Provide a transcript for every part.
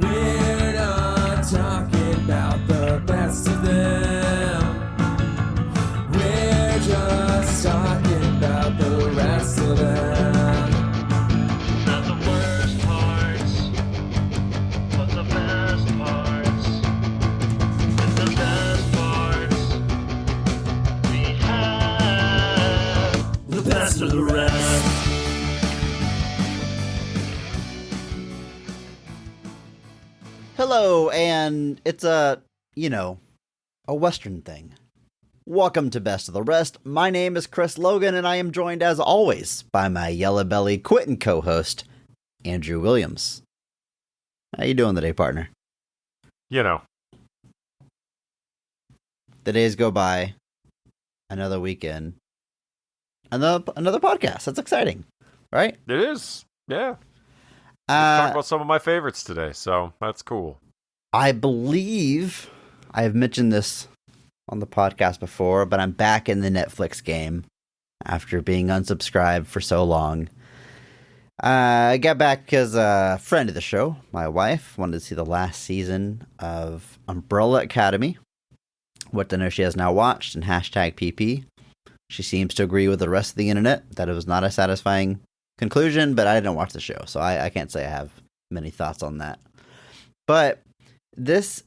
We're not talking about the best of them. We're just talking about the rest of them. Not the worst parts, but the best parts. And the best parts we have. The best of the rest. Hello, and it's a Western thing. Welcome to Best of the Rest. My name is Chris Logan, and I am joined, as always, by my yellow-belly Quentin co-host, Andrew Williams. How you doing today, partner? You know. The days go by. Another weekend. Another podcast. That's exciting, right? It is. Yeah. Talk about some of my favorites today, so that's cool. I believe I have mentioned this on the podcast before, but I'm back in the Netflix game after being unsubscribed for so long. I got back because a friend of the show, my wife, wanted to see the last season of Umbrella Academy, which I know she has now watched, and hashtag PP. She seems to agree with the rest of the internet that it was not a satisfying conclusion, but I didn't watch the show, so I can't say I have many thoughts on that. But this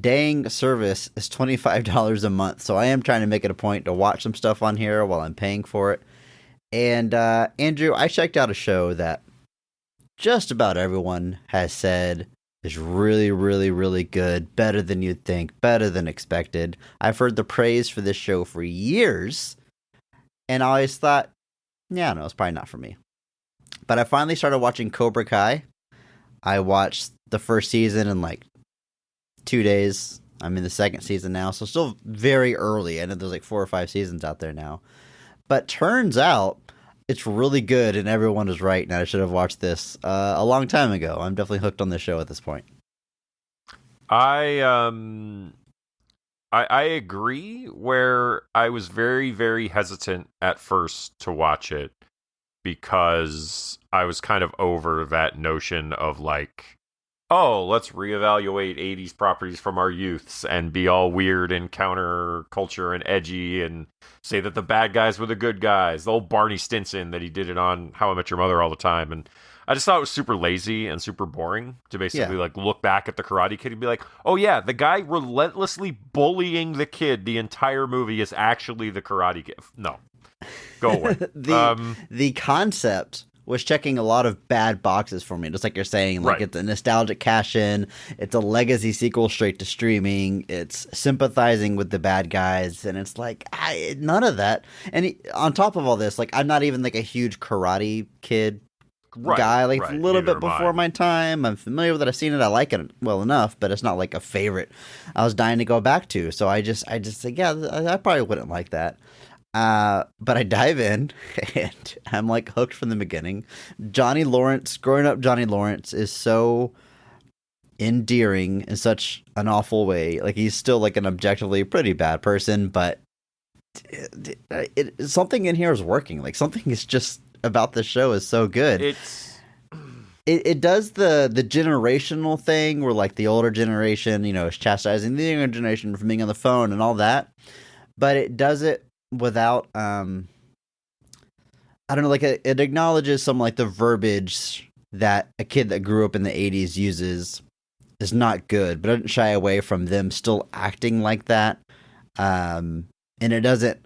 dang service is $25 a month, so I am trying to make it a point to watch some stuff on here while I'm paying for it. And Andrew, I checked out a show that just about everyone has said is really, really, really good, better than you'd think, better than expected. I've heard the praise for this show for years, and I always thought, yeah, no, it's probably not for me. But I finally started watching Cobra Kai. I watched the first season in like 2 days. I'm in the second season now, so still very early. I know there's like 4 or 5 seasons out there now. But turns out it's really good, and everyone is right, and I should have watched this a long time ago. I'm definitely hooked on this show at this point. I agree, where I was very, very hesitant at first to watch it because I was kind of over that notion of like, oh, let's reevaluate 80s properties from our youths and be all weird and counterculture and edgy and say that the bad guys were the good guys. The old Barney Stinson that he did it on How I Met Your Mother all the time. And I just thought it was super lazy and super boring to basically like look back at the Karate Kid and be like, oh yeah, the guy relentlessly bullying the kid the entire movie is actually the Karate Kid. No. Go away. The concept was checking a lot of bad boxes for me, just like you're saying. Like, It's a nostalgic cash-in, it's a legacy sequel straight to streaming, it's sympathizing with the bad guys, and it's like, none of that. And on top of all this, like, I'm not even like a huge Karate Kid guy, like a little bit before my time. I'm familiar with it, I've seen it, I like it well enough, but it's not like a favorite I was dying to go back to. So I just think, yeah, I probably wouldn't like that. But I dive in and I'm like hooked from the beginning. Growing up Johnny Lawrence is so endearing in such an awful way. Like, he's still like an objectively pretty bad person, but something in here is working. Like, something is just about the show is so good. It does the generational thing where like the older generation, is chastising the younger generation for being on the phone and all that, but it does it without I don't know, like it acknowledges some like the verbiage that a kid that grew up in the 80s uses is not good, but it doesn't shy away from them still acting like that. And it doesn't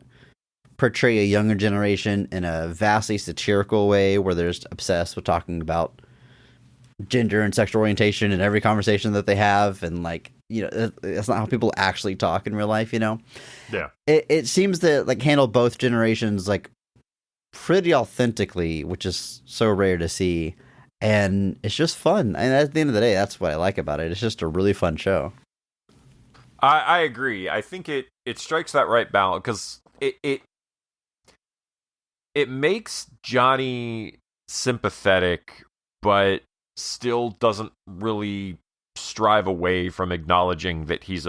portray a younger generation in a vastly satirical way where they're just obsessed with talking about gender and sexual orientation in every conversation that they have, and like, that's not how people actually talk in real life. Yeah, it seems to like handle both generations like pretty authentically, which is so rare to see, and it's just fun. And at the end of the day, that's what I like about it. It's just a really fun show. I agree. I think it strikes that right balance, because it makes Johnny sympathetic, but still doesn't really strive away from acknowledging that he's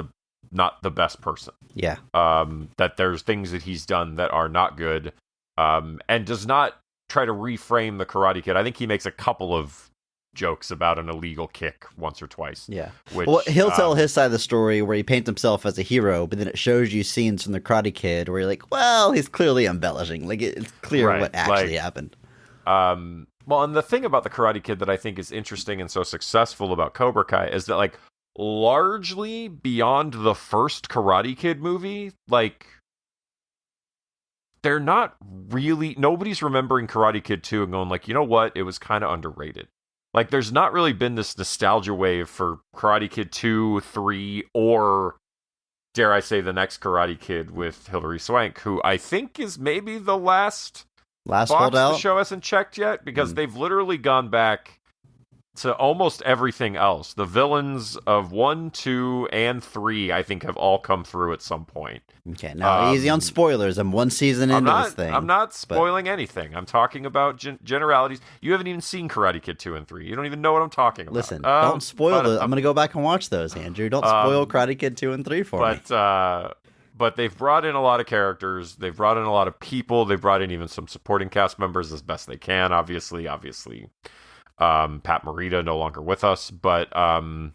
not the best person. Yeah. That there's things that he's done that are not good, and does not try to reframe the Karate Kid. I think he makes a couple of jokes about an illegal kick once or twice. Yeah. Which, Well, he'll tell his side of the story where he paints himself as a hero, but then it shows you scenes from the Karate Kid where you're like, well, he's clearly embellishing. Like, it's clear Right, what actually happened. Well, and the thing about the Karate Kid that I think is interesting and so successful about Cobra Kai is that, like, largely beyond the first Karate Kid movie, like, they're not really, nobody's remembering Karate Kid 2 and going like, you know what, it was kind of underrated. Like, there's not really been this nostalgia wave for Karate Kid 2, 3, or, dare I say, the next Karate Kid with Hilary Swank, who I think is maybe the last box holdout? the show hasn't checked yet, because they've literally gone back to almost everything else. The villains of 1, 2, and 3, I think, have all come through at some point. Okay, now easy on spoilers. I'm one season into this thing. I'm not spoiling anything. I'm talking about generalities. You haven't even seen Karate Kid 2 and 3. You don't even know what I'm talking about. Listen, don't spoil it. I'm going to go back and watch those, Andrew. Don't spoil Karate Kid 2 and 3 for me. But they've brought in a lot of characters. They've brought in a lot of people. They've brought in even some supporting cast members as best they can, obviously. Pat Morita no longer with us, but I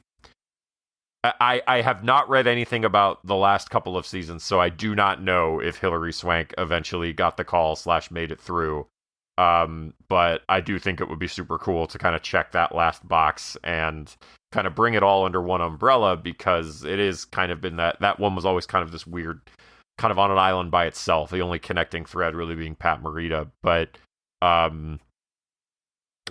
have not read anything about the last couple of seasons, so I do not know if Hilary Swank eventually got the call / made it through. But I do think it would be super cool to kind of check that last box and kind of bring it all under one umbrella, because it is kind of been that one was always kind of this weird, kind of on an island by itself, the only connecting thread really being Pat Morita. But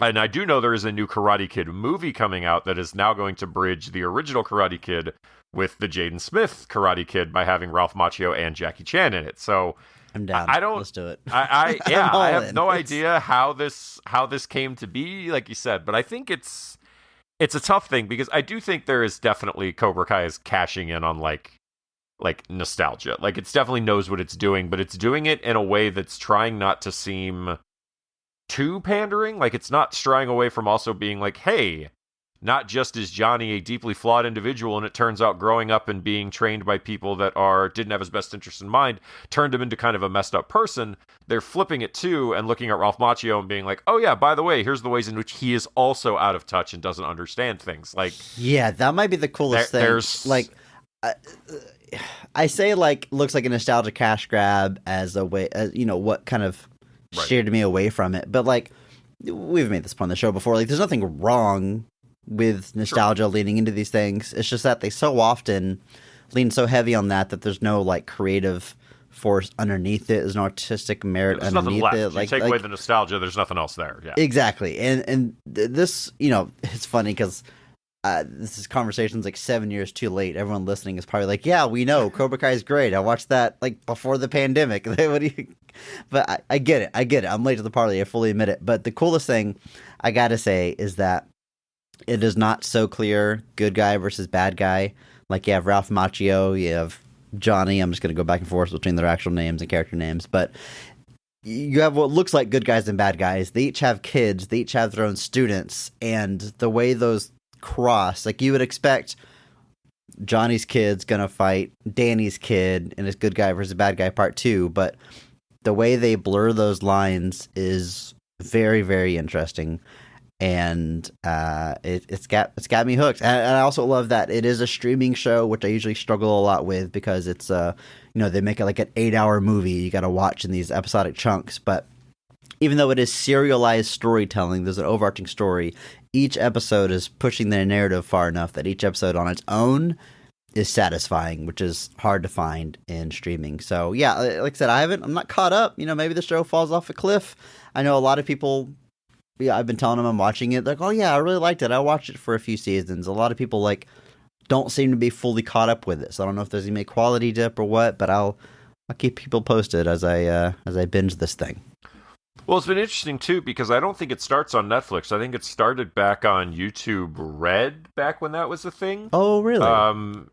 and I do know there is a new Karate Kid movie coming out that is now going to bridge the original Karate Kid with the Jaden Smith Karate Kid by having Ralph Macchio and Jackie Chan in it. So I'm down. Let's do it. I have no idea how this came to be, like you said, but I think it's a tough thing, because I do think there is definitely Cobra Kai is cashing in on like nostalgia. Like, it's definitely knows what it's doing, but it's doing it in a way that's trying not to seem too pandering. Like, it's not straying away from also being like, hey, not just is Johnny a deeply flawed individual, and it turns out growing up and being trained by people that didn't have his best interest in mind turned him into kind of a messed up person. They're flipping it too and looking at Ralph Macchio and being like, oh yeah, by the way, here's the ways in which he is also out of touch and doesn't understand things. Like, yeah, that might be the coolest thing. There's like, I say, like, looks like a nostalgia cash grab as a way, what kind of steered me away from it. But, like, we've made this point on the show before. Like, there's nothing wrong with nostalgia leaning into these things. It's just that they so often lean so heavy on that there's no, like, creative force underneath it. There's no artistic merit there's underneath nothing it. left. Like, you take away the nostalgia, there's nothing else there. Yeah, exactly. And this, it's funny because this is conversations like 7 years too late. Everyone listening is probably like, yeah, we know Cobra Kai is great. I watched that like before the pandemic. But I get it. I'm late to the party. I fully admit it. But the coolest thing I got to say is that it is not so clear good guy versus bad guy. Like, you have Ralph Macchio, you have Johnny. I'm just going to go back and forth between their actual names and character names. But you have what looks like good guys and bad guys. They each have kids. They each have their own students. And the way those cross, like, you would expect Johnny's kid's gonna fight Danny's kid in his good guy versus bad guy part 2, but the way they blur those lines is very, very interesting, and it's got me hooked. And I also love that it is a streaming show, which I usually struggle a lot with, because it's they make it like an 8-hour movie you got to watch in these episodic chunks. But even though it is serialized storytelling, there's an overarching story. Each episode is pushing their narrative far enough that each episode on its own is satisfying, which is hard to find in streaming. So yeah, like I said, I'm not caught up. Maybe the show falls off a cliff. I know a lot of people, I've been telling them I'm watching it. They're like, oh yeah, I really liked it. I watched it for a few seasons. A lot of people don't seem to be fully caught up with it. So I don't know if there's any quality dip or what, but I'll keep people posted as I binge this thing. Well, it's been interesting, too, because I don't think it starts on Netflix. I think it started back on YouTube Red, back when that was a thing. Oh, really?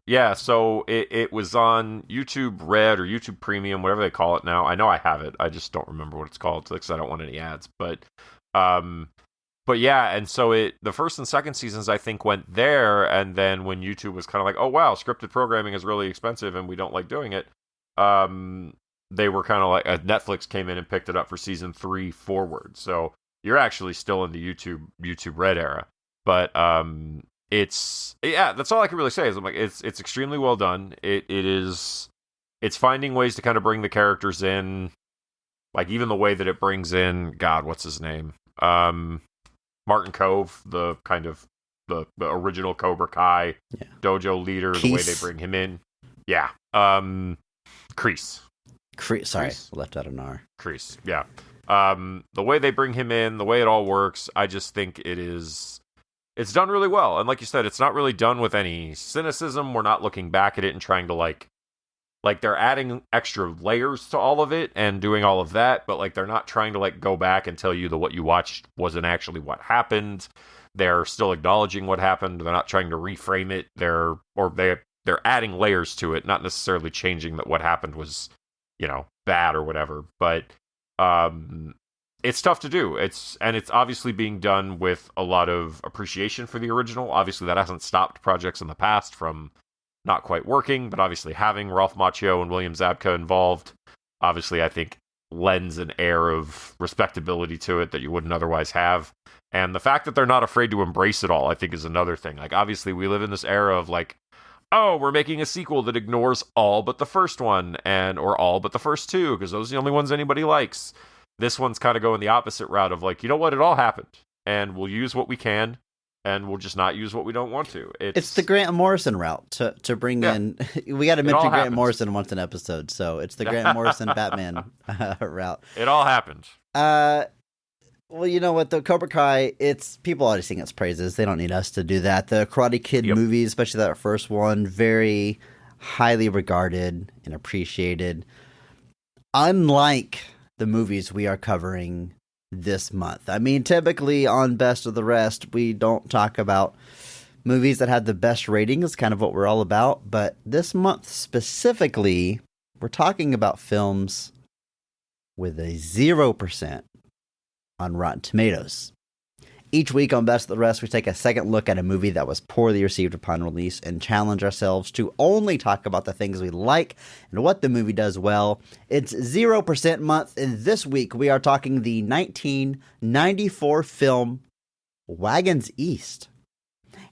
Yeah, so it was on YouTube Red or YouTube Premium, whatever they call it now. I know I have it. I just don't remember what it's called, because I don't want any ads. But yeah, and so the first and second seasons, I think, went there, and then when YouTube was kind of like, oh, wow, scripted programming is really expensive, and we don't like doing it, they were kind of like, Netflix came in and picked it up for season 3 forward. So you're actually still in the YouTube Red era. But that's all I can really say. Is I'm like it's extremely well done. It's finding ways to kind of bring the characters in, like even the way that it brings in what's his name, Martin Cove, the kind of the original Cobra Kai dojo leader, the way they bring him in. Yeah. Crease. Sorry, left out an R. Crease. Yeah. The way they bring him in, the way it all works, I just think it's done really well. And like you said, it's not really done with any cynicism. We're not looking back at it and trying to like they're adding extra layers to all of it and doing all of that, but like they're not trying to like go back and tell you that what you watched wasn't actually what happened. They're still acknowledging what happened. They're not trying to reframe it. They're adding layers to it, not necessarily changing that what happened was, bad or whatever. But it's tough to do. It's obviously being done with a lot of appreciation for the original. Obviously, that hasn't stopped projects in the past from not quite working, but obviously having Ralph Macchio and William Zabka involved, obviously I think lends an air of respectability to it that you wouldn't otherwise have. And the fact that they're not afraid to embrace it all, I think, is another thing. Like, obviously, we live in this era of like, oh, we're making a sequel that ignores all but the first one or all but the first two, because those are the only ones anybody likes. This one's kind of going the opposite route of like, you know what, it all happened, and we'll use what we can, and we'll just not use what we don't want to. It's the Grant Morrison route to bring in. We got to mention Grant Morrison once an episode, so it's the Grant Morrison Batman route. It all happened. Well, you know what? The Cobra Kai, people already sing its praises. They don't need us to do that. The Karate Kid movies, especially that first one, very highly regarded and appreciated. Unlike the movies we are covering this month. I mean, typically on Best of the Rest, we don't talk about movies that had the best ratings, kind of what we're all about. But this month specifically, we're talking about films with a 0% on Rotten Tomatoes. Each week on Best of the Rest, we take a second look at a movie that was poorly received upon release and challenge ourselves to only talk about the things we like and what the movie does well. It's 0% month, and this week we are talking the 1994 film Wagons East.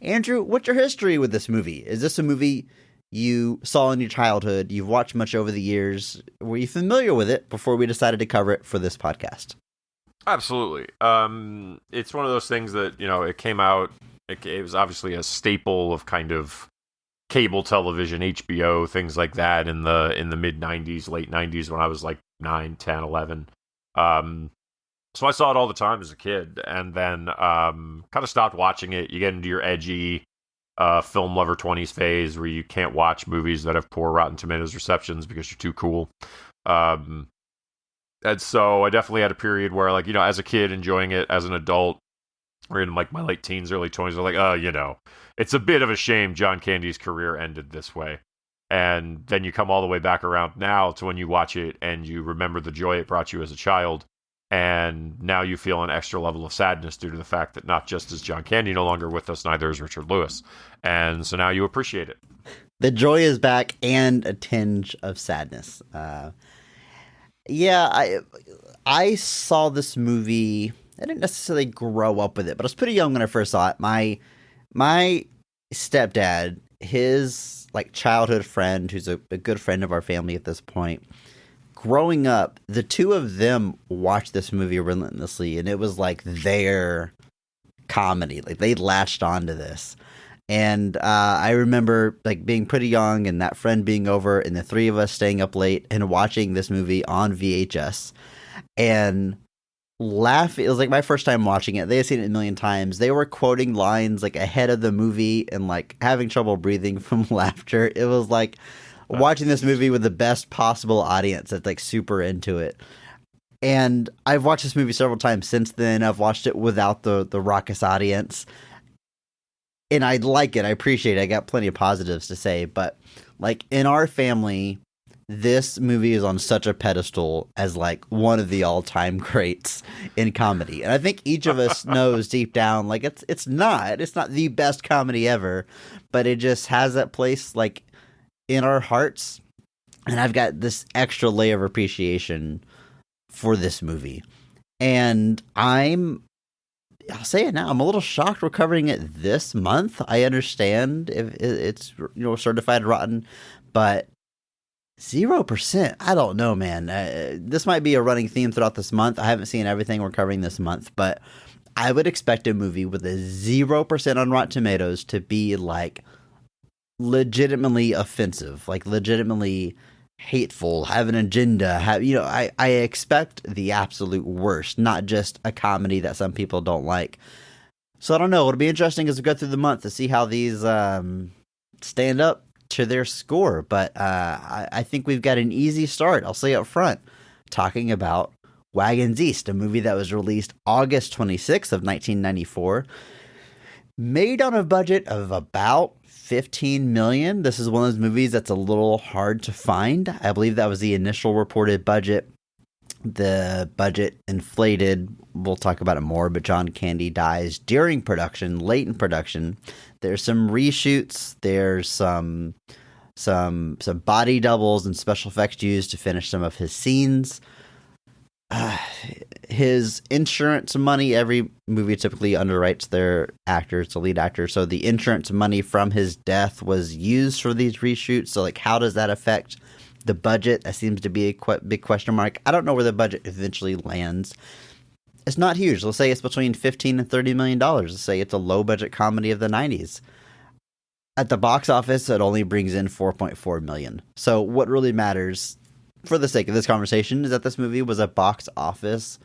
Andrew, what's your history with this movie? Is this a movie you saw in your childhood, you've watched much over the years? Were you familiar with it before we decided to cover it for this podcast? Absolutely. It's one of those things that, it came out, it was obviously a staple of kind of cable television, HBO, things like that in the mid 90s, late 90s when I was like 9, 10, 11. So I saw it all the time as a kid, and then kind of stopped watching it. You get into your edgy film lover 20s phase where you can't watch movies that have poor Rotten Tomatoes receptions because you're too cool. And so I definitely had a period where, like, as a kid enjoying it, as an adult, or in like my late teens, early 20s, I'm like, it's a bit of a shame John Candy's career ended this way. And then you come all the way back around now to when you watch it and you remember the joy it brought you as a child. And now you feel an extra level of sadness due to the fact that not just is John Candy no longer with us, neither is Richard Lewis. And so now you appreciate it. The joy is back and a tinge of sadness. Yeah, I saw this movie. I didn't necessarily grow up with it, but I was pretty young when I first saw it. My stepdad, his like childhood friend, who's a good friend of our family at this point, growing up, the two of them watched this movie relentlessly, and it was like their comedy. Like they latched onto this. And I remember like being pretty young and that friend being over and the three of us staying up late and watching this movie on VHS and laughing. It was like my first time watching it. They had seen it a million times. They were quoting lines like ahead of the movie and like having trouble breathing from laughter. It was like watching this movie with the best possible audience that's like super into it. And I've watched this movie several times since then. I've watched it without the raucous audience. And I like it. I appreciate it. I got plenty of positives to say. But like in our family, this movie is on such a pedestal as like one of the all-time greats in comedy. And I think each of us knows deep down, like it's not the best comedy ever, but it just has that place like in our hearts. And I've got this extra layer of appreciation for this movie. And I'm I'll say it now. I'm a little shocked we're covering it this month. I understand if it's certified rotten, but 0%. I don't know, man. This might be a running theme throughout this month. I haven't seen everything we're covering this month, but I would expect a movie with a 0% on Rotten Tomatoes to be like legitimately offensive, like legitimately hateful, have an agenda, I expect the absolute worst, not just a comedy that some people don't like. So I don't know. It'll be interesting as we go through the month to see how these stand up to their score. But I think we've got an easy start, I'll say up front, talking about Wagons East, a movie that was released August 26th of 1994, made on a budget of about $15 million. This is one of those movies that's a little hard to find. I believe that was the initial reported budget. The budget inflated. We'll talk about it more, but John Candy dies during production, late in production. There's some reshoots. There's some body doubles and special effects used to finish some of his scenes. His insurance money, every movie typically underwrites their actors, the lead actor. So the insurance money from his death was used for these reshoots. So like, how does that affect the budget? That seems to be a big question mark. I don't know where the budget eventually lands. It's not huge. Let's say it's between $15 and $30 million. Let's say it's a low budget comedy of the 90s. At the box office, it only brings in $4.4 million. So what really matters, for the sake of this conversation, is that this movie was a box office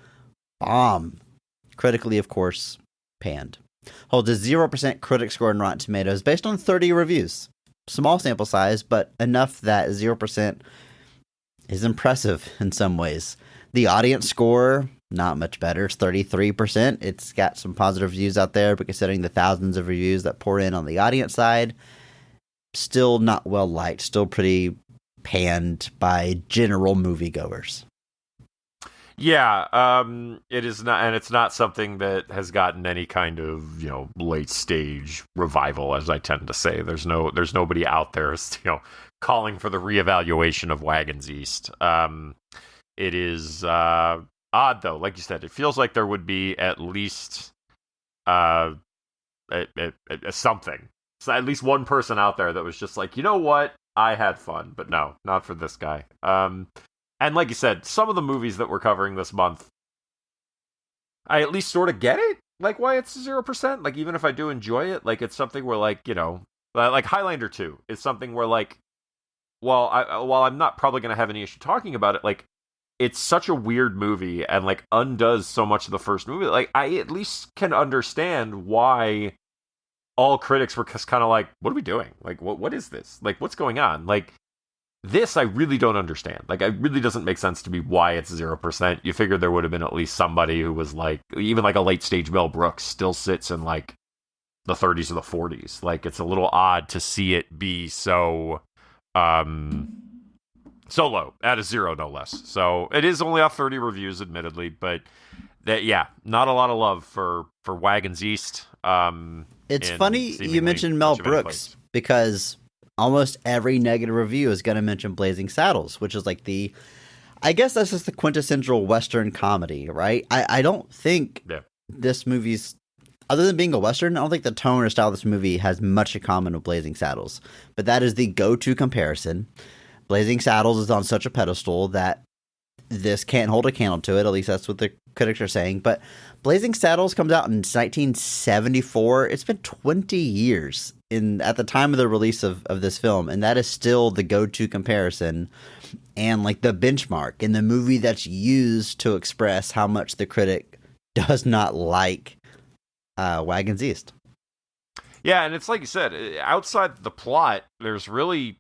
bomb. Critically, of course, panned. Holds a 0% critic score on Rotten Tomatoes based on 30 reviews. Small sample size, but enough that 0% is impressive in some ways. The audience score, not much better. It's 33%. It's got some positive reviews out there, but considering the thousands of reviews that pour in on the audience side, still not well liked. Still pretty panned by general moviegoers. Yeah, it is not, and it's not something that has gotten any kind of late stage revival, as I tend to say. There's nobody out there calling for the reevaluation of Wagons East. It is odd though, like you said. It feels like there would be at least something, so at least one person out there that was just like, you know what, I had fun, but no, not for this guy. And like you said, some of the movies that we're covering this month, I at least sort of get it, like why it's 0%. Like even if I do enjoy it, like it's something where like like Highlander 2 is something where like, while I'm not probably gonna have any issue talking about it, like it's such a weird movie and like undoes so much of the first movie. Like I at least can understand why all critics were just kind of like, what are we doing? Like, what is this? Like, what's going on? Like, this I really don't understand. Like, it really doesn't make sense to me why it's 0%. You figured there would have been at least somebody who was like, even like a late stage Mel Brooks still sits in like the 30s or the 40s. Like, it's a little odd to see it be so low, at a 0 no less. So it is only off 30 reviews, admittedly, but not a lot of love for Wagons East. It's funny you mentioned Mel Brooks because almost every negative review is going to mention Blazing Saddles, which is like I guess that's just the quintessential Western comedy, right? I don't think this movie's, other than being a Western, I don't think the tone or style of this movie has much in common with Blazing Saddles. But that is the go-to comparison. Blazing Saddles is on such a pedestal that this can't hold a candle to it. At least that's what the critics are saying. But Blazing Saddles comes out in 1974. It's been 20 years at the time of the release of this film, and that is still the go-to comparison and like the benchmark in the movie that's used to express how much the critic does not like Wagons East. Yeah, and it's like you said, outside the plot, there's really,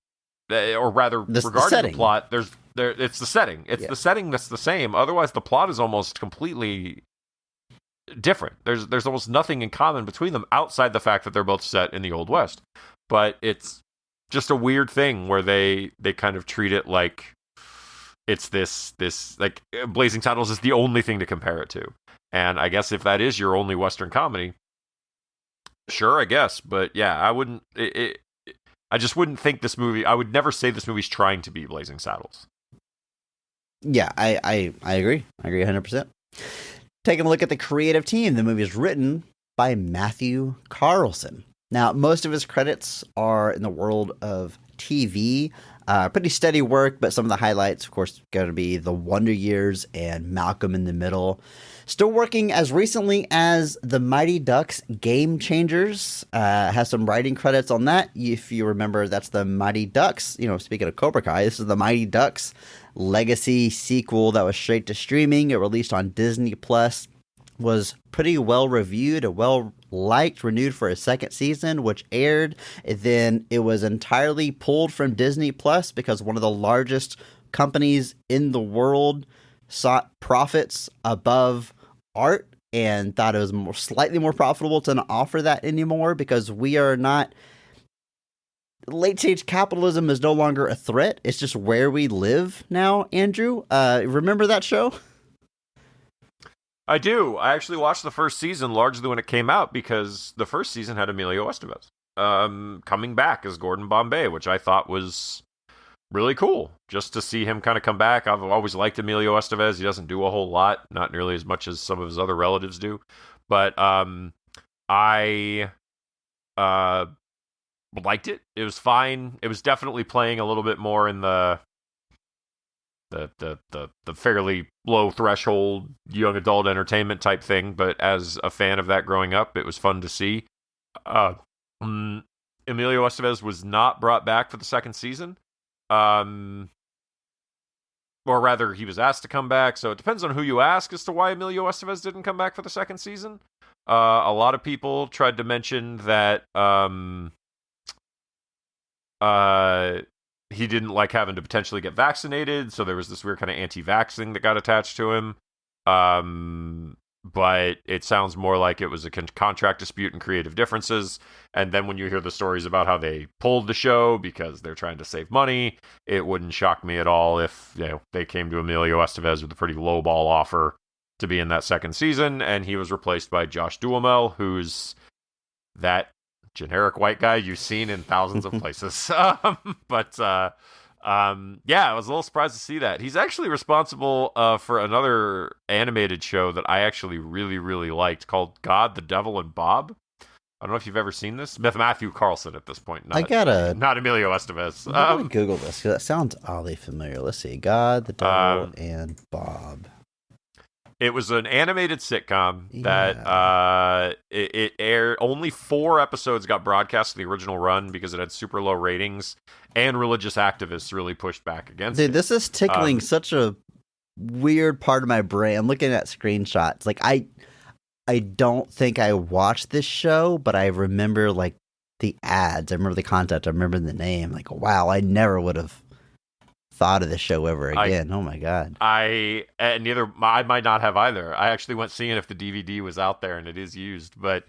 or rather, regarding the plot, it's the setting. It's the setting that's the same. Otherwise, the plot is almost completely different. There's almost nothing in common between them outside the fact that they're both set in the Old West. But it's just a weird thing where they kind of treat it like it's this like Blazing Saddles is the only thing to compare it to. And I guess if that is your only Western comedy, sure, I guess. But yeah, I wouldn't. I just wouldn't think this movie. I would never say this movie's trying to be Blazing Saddles. Yeah, I agree. I agree 100%. Taking a look at the creative team, the movie is written by Matthew Carlson. Now, most of his credits are in the world of TV. Pretty steady work, but some of the highlights, of course, going to be The Wonder Years and Malcolm in the Middle. Still working as recently as The Mighty Ducks Game Changers. Has some writing credits on that. If you remember, that's The Mighty Ducks. Speaking of Cobra Kai, this is The Mighty Ducks legacy sequel that was straight to streaming. It released on Disney Plus. Was pretty well reviewed and well liked, renewed for a second season, which aired. Then it was entirely pulled from Disney Plus because one of the largest companies in the world sought profits above art and thought it was slightly more profitable to not offer that anymore because we are not. Late stage capitalism is no longer a threat. It's just where we live now, Andrew. Remember that show? I do. I actually watched the first season largely when it came out because the first season had Emilio Estevez coming back as Gordon Bombay, which I thought was really cool. Just to see him kind of come back. I've always liked Emilio Estevez. He doesn't do a whole lot, not nearly as much as some of his other relatives do. But I liked it. It was fine. It was definitely playing a little bit more in the fairly low threshold young adult entertainment type thing, but as a fan of that growing up, it was fun to see. Emilio Estevez was not brought back for the second season. Or rather, he was asked to come back, so it depends on who you ask as to why Emilio Estevez didn't come back for the second season. A lot of people tried to mention that he didn't like having to potentially get vaccinated, so there was this weird kind of anti-vax thing that got attached to him. But it sounds more like it was a contract dispute and creative differences. And then when you hear the stories about how they pulled the show because they're trying to save money, it wouldn't shock me at all if they came to Emilio Estevez with a pretty lowball offer to be in that second season, and he was replaced by Josh Duhamel, who's that generic white guy you've seen in thousands of places. Yeah, I was a little surprised to see that. He's actually responsible for another animated show that I actually really, really liked called God, the Devil, and Bob. I don't know if you've ever seen this. Matthew Carlson at this point. Not Emilio Estevez. I'm going to Google this because that sounds oddly familiar. Let's see. God, the Devil, and Bob. It was an animated sitcom that it aired. Only 4 episodes got broadcast in the original run because it had super low ratings, and religious activists really pushed back against it. Dude, this is tickling such a weird part of my brain. I'm looking at screenshots. Like I don't think I watched this show, but I remember like the ads. I remember the content. I remember the name. Like, wow, I never would have thought of this show ever again. Oh my god. I might not have either. I actually went seeing if the DVD was out there, and it is used. But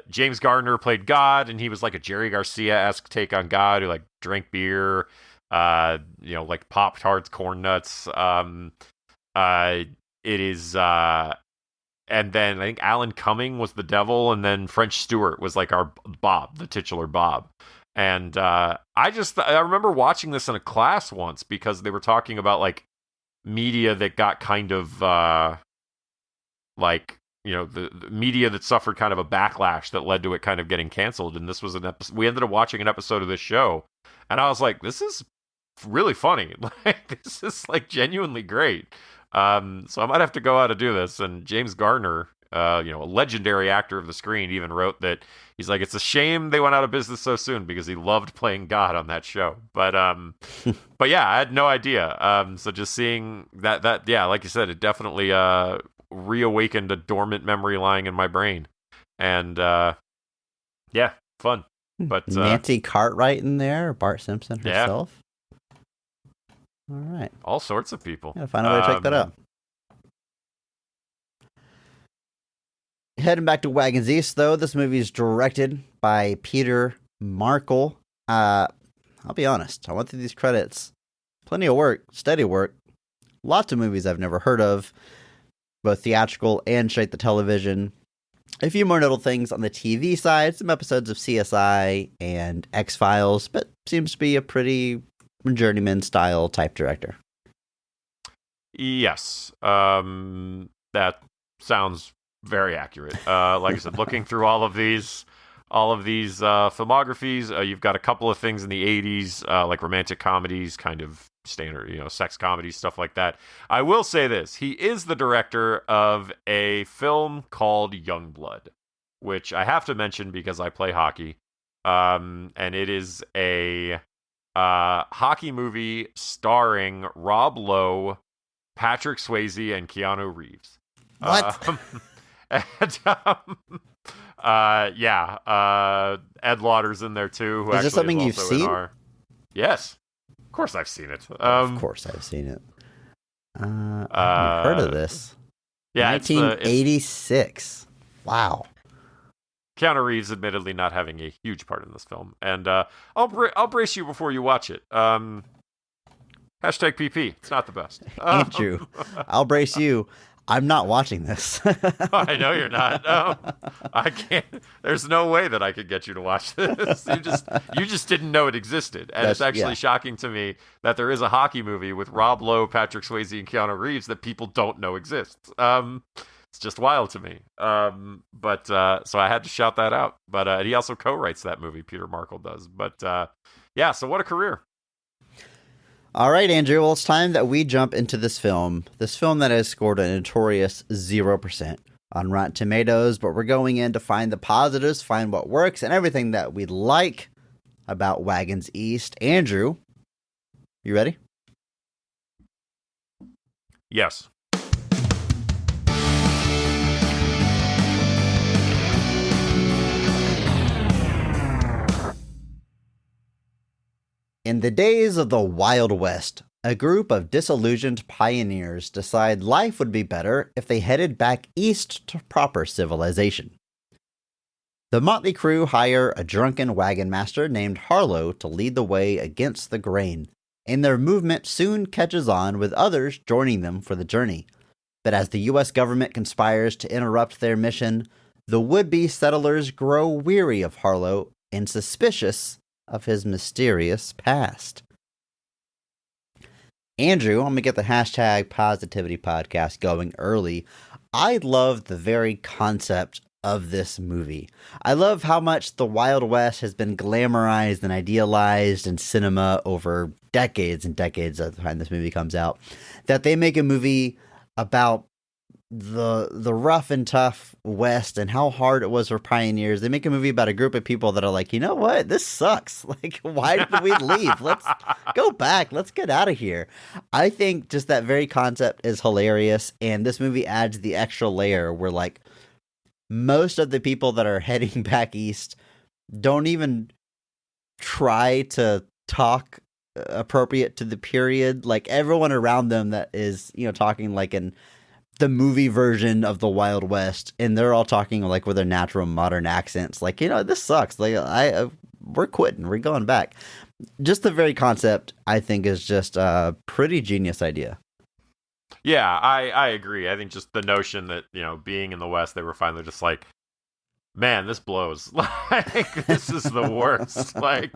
James Gardner played God, and he was like a Jerry Garcia-esque take on God, who like drank beer, like Pop-Tarts, corn nuts. It is and then I think Alan Cumming was the devil, and then French Stewart was like our Bob, the titular Bob. And I remember watching this in a class once because they were talking about like media that got kind of the media that suffered kind of a backlash that led to it kind of getting canceled. And this was an episode. We ended up watching an episode of this show, and I was like, this is really funny. Like, this is like genuinely great. So I might have to go out and do this. And James Gardner, a legendary actor of the screen, even wrote that he's like, it's a shame they went out of business so soon because he loved playing God on that show. But yeah, I had no idea. So just seeing that yeah, like you said, it definitely reawakened a dormant memory lying in my brain. And yeah, fun. But Nancy Cartwright in there, Bart Simpson herself. Yeah. All right. All sorts of people. Gotta find a way to check that out. Heading back to Wagons East, though, this movie is directed by Peter Markle. I'll be honest. I went through these credits. Plenty of work, steady work. Lots of movies I've never heard of, both theatrical and straight to television. A few more notable things on the TV side. Some episodes of CSI and X-Files, but seems to be a pretty journeyman-style type director. Yes. That sounds very accurate. Like I said, looking through all of these filmographies, you've got a couple of things in the 80s, like romantic comedies, kind of standard, sex comedies, stuff like that. I will say this: he is the director of a film called Youngblood, which I have to mention because I play hockey, and it is a hockey movie starring Rob Lowe, Patrick Swayze, and Keanu Reeves. What? And Ed Lauder's in there too. Who Is this something you've seen? Yes, of course I've seen it. Of course I've seen it. I've heard of this. Yeah, 1986. Wow. Keanu Reeves admittedly not having a huge part in this film, and I'll brace you before you watch it. Hashtag PP. It's not the best. Andrew, I'll brace you. I'm not watching this. I know you're not. I can't. There's no way that I could get you to watch this. You just didn't know it existed, and it's actually shocking to me that there is a hockey movie with Rob Lowe, Patrick Swayze, and Keanu Reeves that people don't know exists. It's just wild to me. But so I had to shout that out. But he also co-writes that movie. Peter Markle does. But yeah. So what a career. All right, Andrew. Well, it's time that we jump into this film. This film that has scored a notorious 0% on Rotten Tomatoes, but we're going in to find the positives, find what works, and everything that we like about Wagons East. Andrew, you ready? Yes. In the days of the Wild West, a group of disillusioned pioneers decide life would be better if they headed back east to proper civilization. The motley crew hire a drunken wagon master named Harlow to lead the way against the grain, and their movement soon catches on with others joining them for the journey. But as the U.S. government conspires to interrupt their mission, the would-be settlers grow weary of Harlow and suspicious of his mysterious past. Andrew, I'm going to get the hashtag positivity podcast going early. I love the very concept of this movie. I love how much the Wild West has been glamorized and idealized in cinema over decades and decades of the time this movie comes out. That they make a movie about the rough and tough West and how hard it was for pioneers. They make a movie about a group of people that are like, you know what? This sucks. Like, why did we leave? Let's go back. Let's get out of here. I think just that very concept is hilarious. And this movie adds the extra layer where, like, most of the people that are heading back east don't even try to talk appropriate to the period. Like, everyone around them that is, talking like in the movie version of the Wild West, and they're all talking like with their natural modern accents. Like, this sucks. Like, we're quitting. We're going back. Just the very concept, I think, is just a pretty genius idea. Yeah, I agree. I think just the notion that, being in the West, they were finally just like, man, this blows. Like, this is the worst. Like,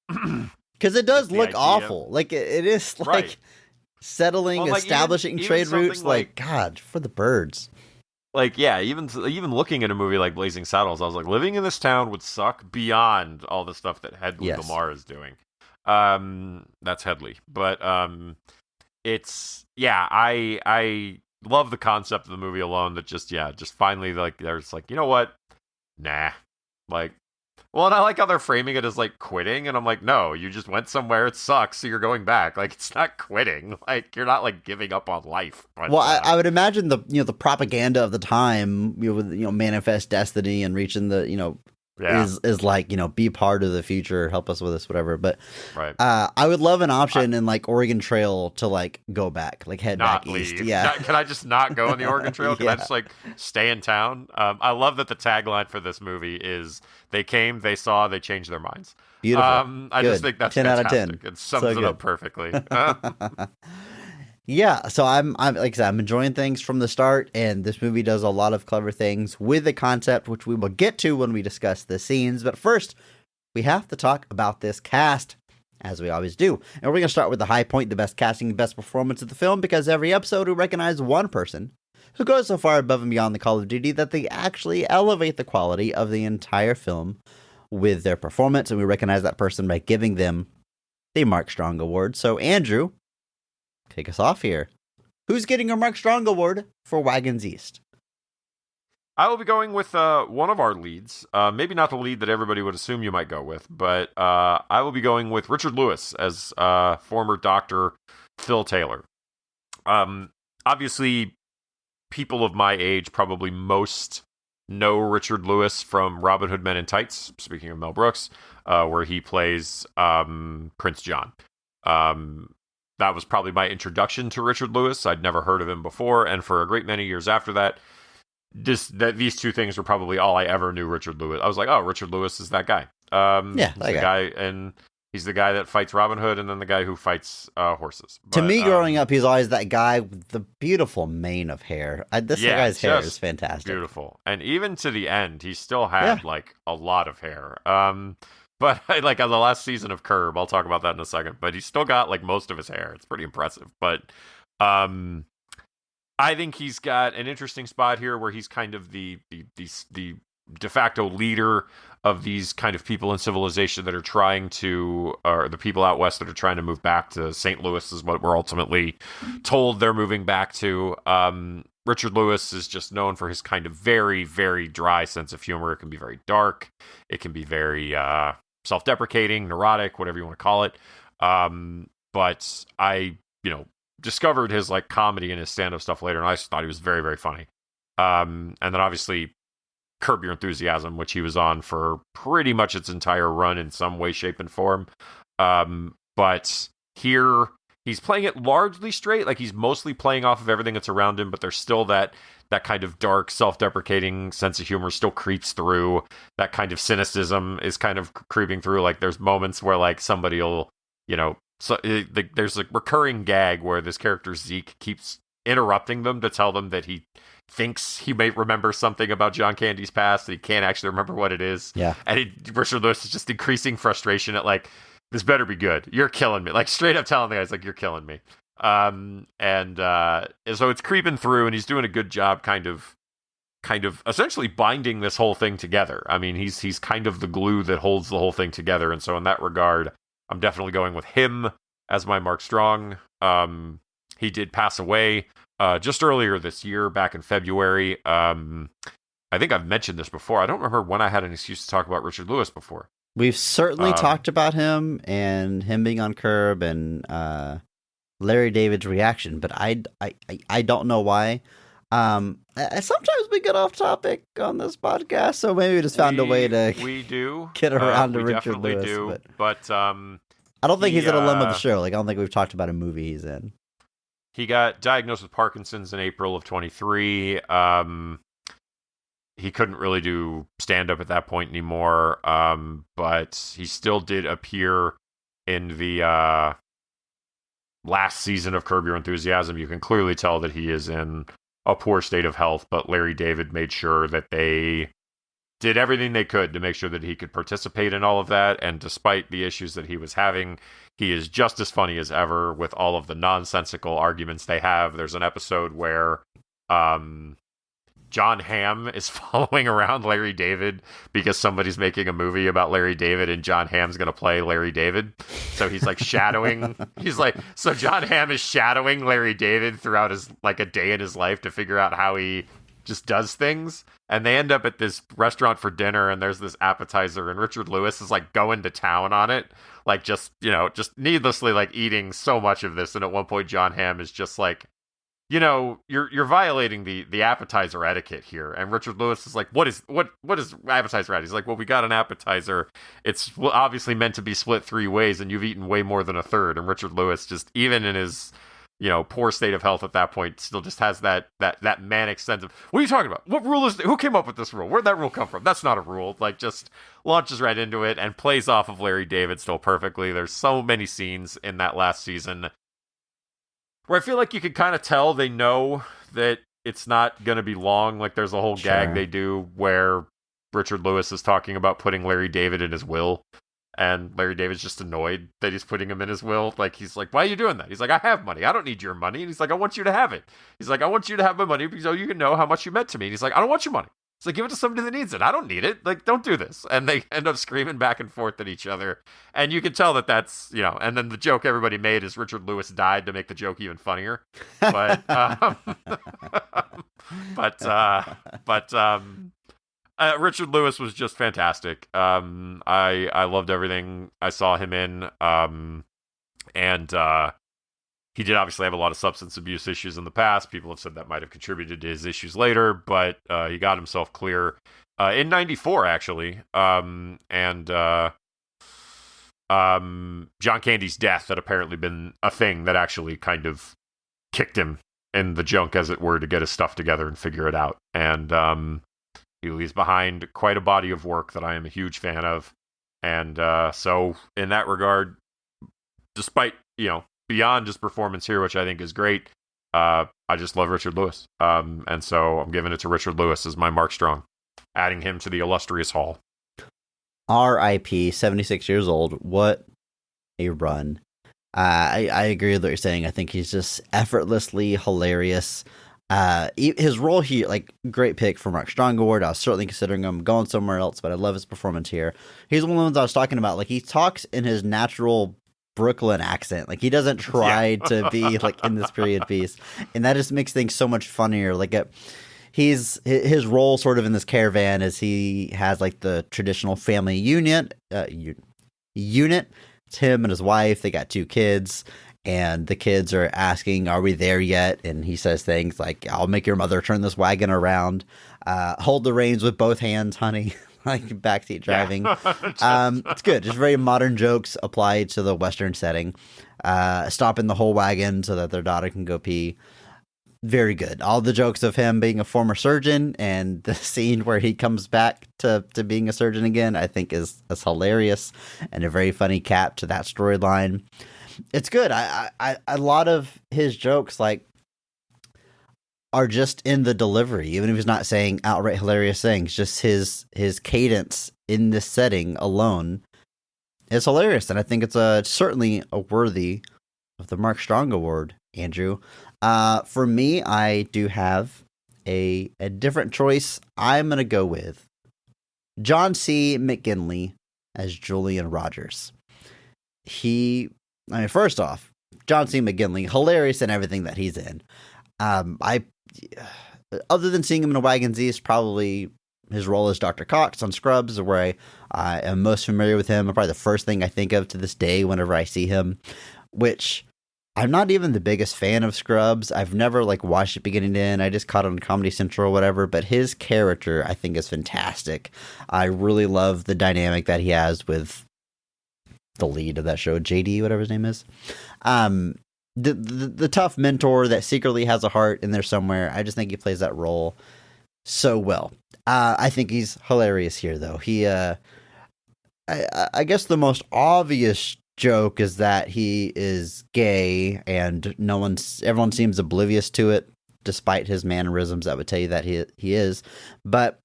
because it does look awful. Like, it is like, right. Settling, well, establishing even trade routes, like, God, for the birds. Like, yeah, even looking at a movie like Blazing Saddles, I was like, living in this town would suck beyond all the stuff that Hedley Lamar is doing. That's Hedley, but it's I love the concept of the movie alone. That just finally, like, there's like, you know what, nah, like. Well, and I like how they're framing it as, like, quitting, and I'm like, no, you just went somewhere, it sucks, so you're going back. Like, it's not quitting. Like, you're not, like, giving up on life. But, well, I would imagine the propaganda of the time, with, manifest destiny and reaching the, is like, be part of the future, help us with this, whatever. But right. I would love an option in, like, Oregon Trail to, like, go back, like, head not back leave. east. Yeah. Can I just not go on the Oregon Trail? Can I just, like, stay in town? I love that the tagline for this movie is, they came, they saw, they changed their minds. Beautiful. I just think that's 10 fantastic. out of 10. It sums it up perfectly. Yeah, so I'm like I said, I'm enjoying things from the start, and this movie does a lot of clever things with the concept, which we will get to when we discuss the scenes. But first, we have to talk about this cast, as we always do. And we're going to start with the high point, the best casting, the best performance of the film, because every episode we recognize one person who goes so far above and beyond the Call of Duty that they actually elevate the quality of the entire film with their performance, and we recognize that person by giving them the Mark Strong Award. So, Andrew, take us off here. Who's getting a Mark Strong Award for Wagons East? I will be going with one of our leads. Maybe not the lead that everybody would assume you might go with, but I will be going with Richard Lewis as former Dr. Phil Taylor. Obviously, people of my age probably most know Richard Lewis from Robin Hood Men in Tights, speaking of Mel Brooks, where he plays Prince John. That was probably my introduction to Richard Lewis. I'd never heard of him before, and for a great many years after that, these two things were probably all I ever knew Richard Lewis. I was like, oh, Richard Lewis is that guy. He's the guy, and he's the guy that fights Robin Hood, and then the guy who fights horses. To me, growing up, he's always that guy with the beautiful mane of hair. This guy's hair is fantastic. Beautiful. And even to the end, he still had, like, a lot of hair. But, like, on the last season of Curb, I'll talk about that in a second, but he's still got, like, most of his hair. It's pretty impressive. But I think he's got an interesting spot here where he's kind of the de facto leader of these kind of people in civilization that are trying to, or the people out west that are trying to move back to St. Louis is what we're ultimately told they're moving back to. Richard Lewis is just known for his kind of very, very dry sense of humor. It can be very dark. It can be very self-deprecating, neurotic, whatever you want to call it. But I, discovered his like comedy and his stand-up stuff later, and I just thought he was very, very funny. And then obviously Curb Your Enthusiasm, which he was on for pretty much its entire run in some way, shape, and form. But here he's playing it largely straight, like he's mostly playing off of everything that's around him, but there's still that kind of dark, self-deprecating sense of humor still creeps through. That kind of cynicism is kind of creeping through. Like there's moments where like somebody will, so there's a recurring gag where this character Zeke keeps interrupting them to tell them that he thinks he may remember something about John Candy's past, and he can't actually remember what it is. Yeah. And Richard Lewis is just increasing frustration at like, this better be good. You're killing me. Like straight up telling the guys like, you're killing me. And so it's creeping through, and he's doing a good job kind of essentially binding this whole thing together. I mean, he's kind of the glue that holds the whole thing together. And so in that regard, I'm definitely going with him as my Mark Strong. He did pass away just earlier this year, back in February. I think I've mentioned this before. I don't remember when I had an excuse to talk about Richard Lewis before. We've certainly talked about him and him being on Curb and Larry David's reaction, but I don't know why. Sometimes we get off topic on this podcast, so maybe we just found a way to get around to Richard Lewis. But I don't think he's an alum of the show. Like I don't think we've talked about a movie he's in. He got diagnosed with Parkinson's in April of 23. He couldn't really do stand-up at that point anymore, but he still did appear in the last season of Curb Your Enthusiasm. You can clearly tell that he is in a poor state of health, but Larry David made sure that they did everything they could to make sure that he could participate in all of that, and despite the issues that he was having, he is just as funny as ever with all of the nonsensical arguments they have. There's an episode where John Hamm is following around Larry David because somebody's making a movie about Larry David and John Hamm's going to play Larry David. So he's like shadowing, so John Hamm is shadowing Larry David throughout his, like a day in his life to figure out how he just does things. And they end up at this restaurant for dinner, and there's this appetizer, and Richard Lewis is like going to town on it. Like just needlessly like eating so much of this. And at one point John Hamm is just like, you're violating the appetizer etiquette here. And Richard Lewis is like, what is appetizer etiquette? He's like, well, we got an appetizer. It's obviously meant to be split three ways, and you've eaten way more than a third. And Richard Lewis, just even in his, poor state of health at that point, still just has that manic sense of, what are you talking about? What rule is, who came up with this rule? Where'd that rule come from? That's not a rule. Like, just launches right into it and plays off of Larry David still perfectly. There's so many scenes in that last season where I feel like you could kind of tell they know that it's not going to be long. Like there's a whole gag they do where Richard Lewis is talking about putting Larry David in his will. And Larry David's just annoyed that he's putting him in his will. Like, he's like, why are you doing that? He's like, I have money. I don't need your money. And he's like, I want you to have it. He's like, I want you to have my money because you can know how much you meant to me. And he's like, I don't want your money. He's like, give it to somebody that needs it. I don't need it. Like, don't do this. And they end up screaming back and forth at each other. And you can tell that that's, and then the joke everybody made is Richard Lewis died to make the joke even funnier. But, Richard Lewis was just fantastic. I loved everything I saw him in. And he did obviously have a lot of substance abuse issues in the past. People have said that might have contributed to his issues later, but he got himself clear in '94, actually. John Candy's death had apparently been a thing that actually kind of kicked him in the junk, as it were, to get his stuff together and figure it out. And he leaves behind quite a body of work that I am a huge fan of. And so in that regard, despite, beyond his performance here, which I think is great, I just love Richard Lewis. And so I'm giving it to Richard Lewis as my Mark Strong, adding him to the illustrious hall. R.I.P. 76 years old. What a run. I agree with what you're saying. I think he's just effortlessly hilarious. His role here, like, great pick for Mark Strong Award. I was certainly considering him going somewhere else, but I love his performance here. He's one of the ones I was talking about. Like, he talks in his natural Brooklyn accent. Like, he doesn't try to be like in this period piece, and that just makes things so much funnier. Like, his role sort of in this caravan is he has like the traditional family unit. It's him and his wife. They got 2 kids. And the kids are asking, are we there yet? And he says things like, I'll make your mother turn this wagon around. Hold the reins with both hands, honey. Like backseat driving. It's good. Just very modern jokes applied to the Western setting. Stopping the whole wagon so that their daughter can go pee. Very good. All the jokes of him being a former surgeon and the scene where he comes back to being a surgeon again, I think is hilarious and a very funny cap to that storyline. It's good. I a lot of his jokes like are just in the delivery, even if he's not saying outright hilarious things. Just his cadence in this setting alone is hilarious, and I think it's certainly a worthy of the Mark Strong Award. Andrew, for me, I do have a different choice. I'm gonna go with John C. McGinley as Julian Rogers. First off, John C. McGinley, hilarious in everything that he's in. Other than seeing him in Wagons East, probably his role as Dr. Cox on Scrubs, where I am most familiar with him, and probably the first thing I think of to this day whenever I see him, which I'm not even the biggest fan of Scrubs. I've never watched it beginning to end. I just caught it on Comedy Central or whatever, but his character I think is fantastic. I really love the dynamic that he has with the lead of that show, JD, whatever his name is. The tough mentor that secretly has a heart in there somewhere. I just think he plays that role so well. I think he's hilarious here, though. I guess the most obvious joke is that he is gay, and everyone seems oblivious to it, despite his mannerisms that would tell you that he is. But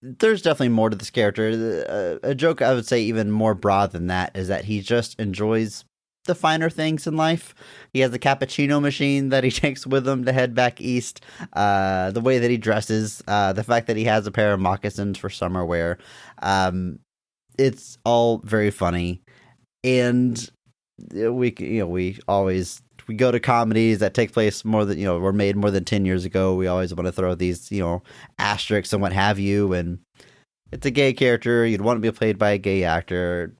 there's definitely more to this character. A joke I would say even more broad than that is that he just enjoys the finer things in life. He has the cappuccino machine that he takes with him to head back east. The way that he dresses, the fact that he has a pair of moccasins for summer wear. It's all very funny. And we go to comedies that take place were made more than 10 years ago. We always want to throw these, asterisks and what have you. And it's a gay character. You'd want to be played by a gay actor.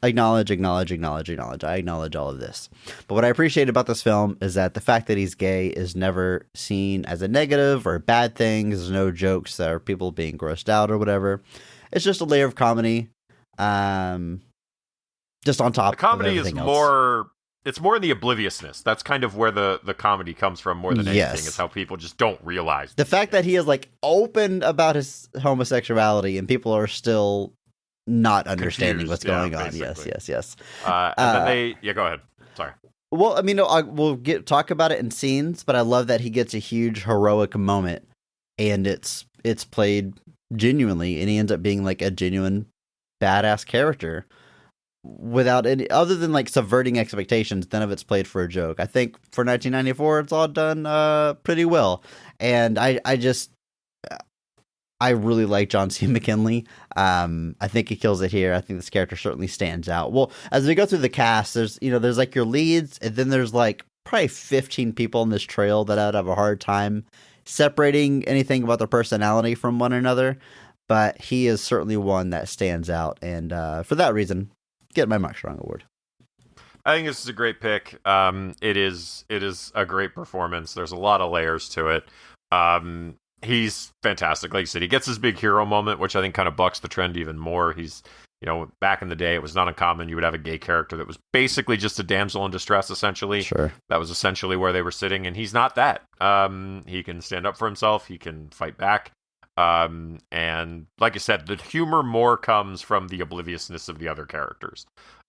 Acknowledge. I acknowledge all of this. But what I appreciate about this film is that the fact that he's gay is never seen as a negative or a bad thing. There's no jokes that are people being grossed out or whatever. It's just a layer of comedy. Just on top the comedy of is else. It's more in the obliviousness. That's kind of where the comedy comes from more than anything. Yes. Is how people just don't realize the fact that he is open about his homosexuality and people are still not understanding confused, what's going on. basically. Yes. And then go ahead. Sorry. Well, we'll talk about it in scenes, but I love that he gets a huge heroic moment, and it's played genuinely, and he ends up being a genuine badass character without any other than like subverting expectations. None of it's played for a joke. I think for 1994, it's all done pretty well, and I really like John C. McGinley. I think he kills it here. I think this character certainly stands out. Well, as we go through the cast, there's like your leads, and then there's like probably 15 people in this trail that I'd have a hard time separating anything about their personality from one another. But he is certainly one that stands out, and for that reason, get my Mark Strong Award. I think this is a great pick. It is a great performance. There's a lot of layers to it. He's fantastic. Like you said, he gets his big hero moment, which I think kind of bucks the trend even more. He's, back in the day, it was not uncommon. You would have a gay character that was basically just a damsel in distress, essentially. Sure. That was essentially where they were sitting, and he's not that. He can stand up for himself. He can fight back. And like I said, the humor more comes from the obliviousness of the other characters.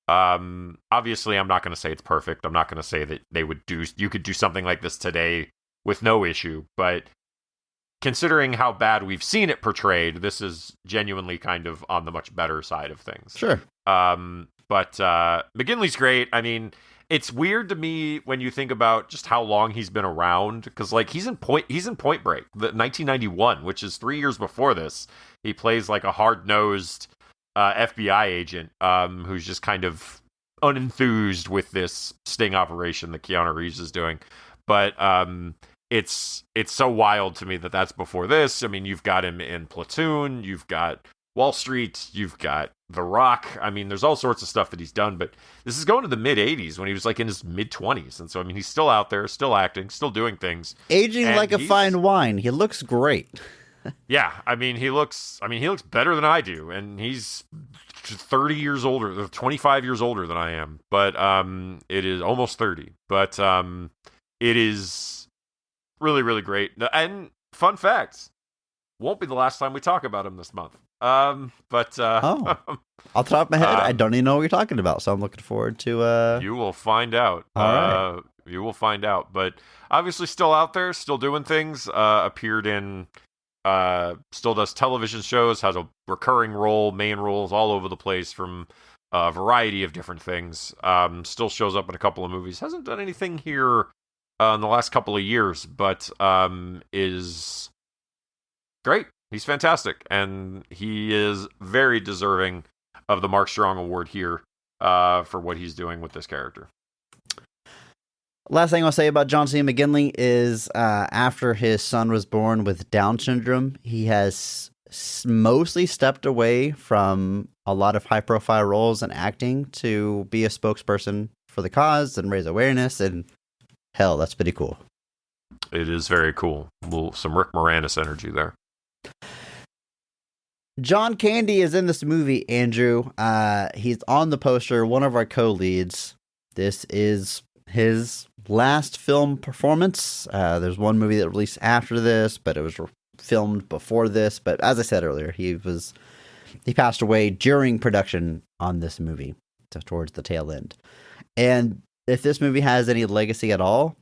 Obviously, I'm not going to say it's perfect. I'm not going to say that you could do something like this today with no issue, but considering how bad we've seen it portrayed, this is genuinely kind of on the much better side of things. Sure. But McGinley's great. I mean, it's weird to me when you think about just how long he's been around, because like he's in Point Break, 1991, which is 3 years before this. He plays like a hard-nosed FBI agent who's just kind of unenthused with this sting operation that Keanu Reeves is doing. But it's so wild to me that that's before this. I mean, you've got him in Platoon, you've got Wall Street, you've got The Rock. I mean, there's all sorts of stuff that he's done, but this is going to the mid-'80s when he was like in his mid-20s. And so, I mean, he's still out there, still acting, still doing things. Aging like a fine wine. He looks great. Yeah, I mean, he looks better than I do, and he's 30 years older, 25 years older than I am. But it is almost 30. But it is really, really great. And fun fact, won't be the last time we talk about him this month. Off the top of my head, I don't even know what you're talking about, so I'm looking forward to you will find out. All right. You will find out. But obviously still out there, still doing things, appeared in still does television shows, has a recurring role, main roles all over the place from a variety of different things. Still shows up in a couple of movies. Hasn't done anything here in the last couple of years, but is great. He's fantastic, and he is very deserving of the Mark Strong Award here for what he's doing with this character. Last thing I'll say about John C. McGinley is after his son was born with Down syndrome, he has mostly stepped away from a lot of high-profile roles and acting to be a spokesperson for the cause and raise awareness, and hell, that's pretty cool. It is very cool. Some Rick Moranis energy there. John Candy is in this movie, Andrew. He's on the poster, one of our co-leads. This is his last film performance. There's one movie that released after this, but it was filmed before this. But as I said earlier, he passed away during production on this movie, towards the tail end. And if this movie has any legacy at all,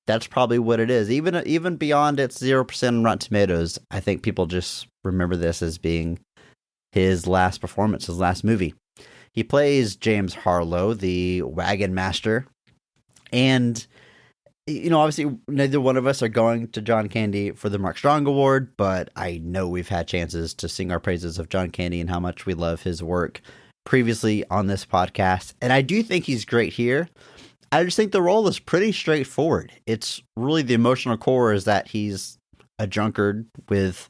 that's probably what it is. Even beyond its 0% on Rotten Tomatoes, I think people just remember this as being his last performance, his last movie. He plays James Harlow, the wagon master. And, obviously neither one of us are going to John Candy for the Mark Strong Award, but I know we've had chances to sing our praises of John Candy and how much we love his work previously on this podcast. And I do think he's great here. I just think the role is pretty straightforward. It's really the emotional core is that he's a drunkard with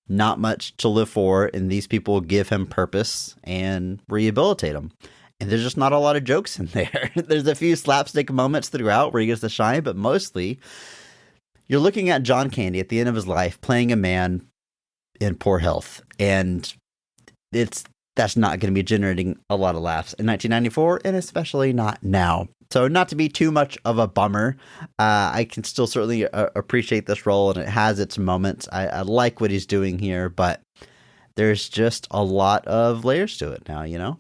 not much to live for, and these people give him purpose and rehabilitate him. And there's just not a lot of jokes in there. There's a few slapstick moments throughout where he gets to shine, but mostly you're looking at John Candy at the end of his life playing a man in poor health. And that's not going to be generating a lot of laughs in 1994, and especially not now. So not to be too much of a bummer, I can still certainly appreciate this role, and it has its moments. I like what he's doing here, but there's just a lot of layers to it now,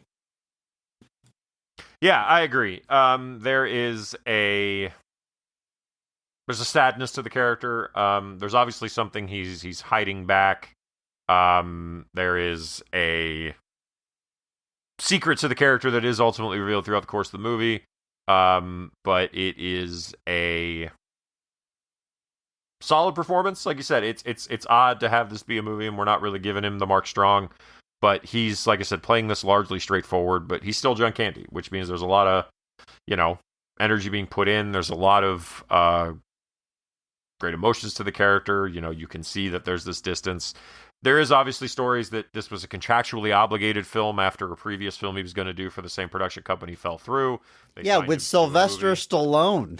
Yeah, I agree. There's a sadness to the character. There's obviously something he's hiding back. There is a secret to the character that is ultimately revealed throughout the course of the movie. But it is a solid performance. Like you said, it's odd to have this be a movie, and we're not really giving him the Mark Strong. But he's, like I said, playing this largely straightforward, but he's still John Candy, which means there's a lot of, energy being put in. There's a lot of great emotions to the character. You can see that there's this distance. There is obviously stories that this was a contractually obligated film after a previous film he was going to do for the same production company fell through. With Sylvester Stallone.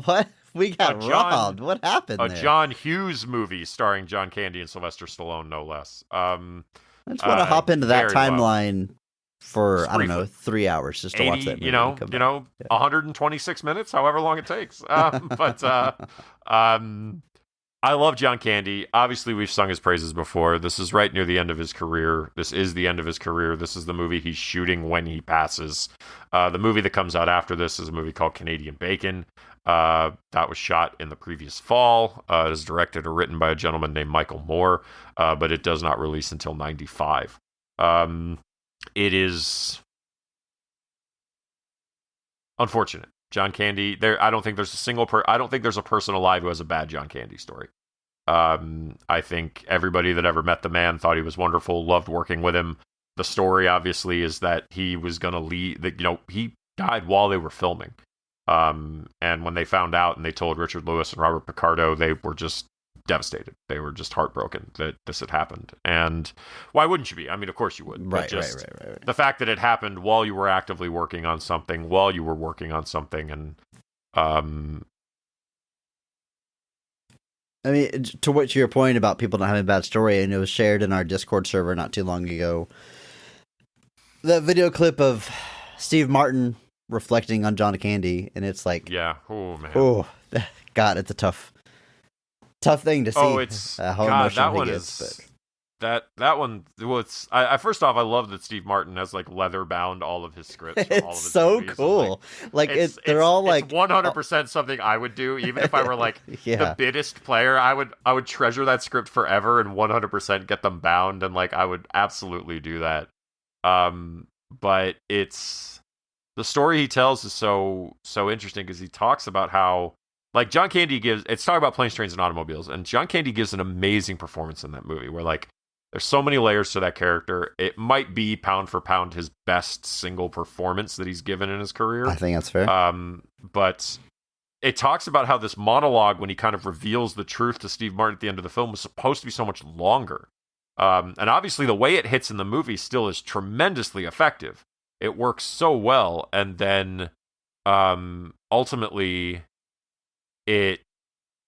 What? We got robbed. What happened there? A John Hughes movie starring John Candy and Sylvester Stallone, no less. I just want to hop into that timeline for, I don't know, 3 hours just to watch that movie. 126 minutes, however long it takes. But I love John Candy. Obviously, we've sung his praises before. This is right near the end of his career. This is the end of his career. This is the movie he's shooting when he passes. The movie that comes out after this is a movie called Canadian Bacon. That was shot in the previous fall. It is directed or written by a gentleman named Michael Moore, but it does not release until 95. It is unfortunate. John Candy, I don't think there's I don't think there's a person alive who has a bad John Candy story. I think everybody that ever met the man thought he was wonderful, loved working with him. The story, obviously, is that he was going to leave, he died while they were filming. And when they found out and they told Richard Lewis and Robert Picardo, they were just devastated. They were just heartbroken that this had happened. And why wouldn't you be? I mean, of course you would. Right. The fact that it happened while you were actively working on something, and I mean, to your point about people not having a bad story, and it was shared in our Discord server not too long ago, that video clip of Steve Martin reflecting on John Candy, and it's like, oh man, God, it's a tough thing to see. Oh, it's how God, emotional that one he gets, is that one. Well, it's I first off, I love that Steve Martin has like leather bound all of his scripts. For all of it's his so movies. cool. They're all like 100% something I would do, even if I were like the biggest player. I would treasure that script forever and 100% get them bound, and like I would absolutely do that. But it's the story he tells is so interesting because he talks about how. Like, John Candy it's talking about planes, trains, and automobiles, and John Candy gives an amazing performance in that movie where, like, there's so many layers to that character. It might be, pound for pound, his best single performance that he's given in his career. I think that's fair. But it talks about how this monologue, when he kind of reveals the truth to Steve Martin at the end of the film, was supposed to be so much longer. And obviously, the way it hits in the movie still is tremendously effective. It works so well, and then ultimately it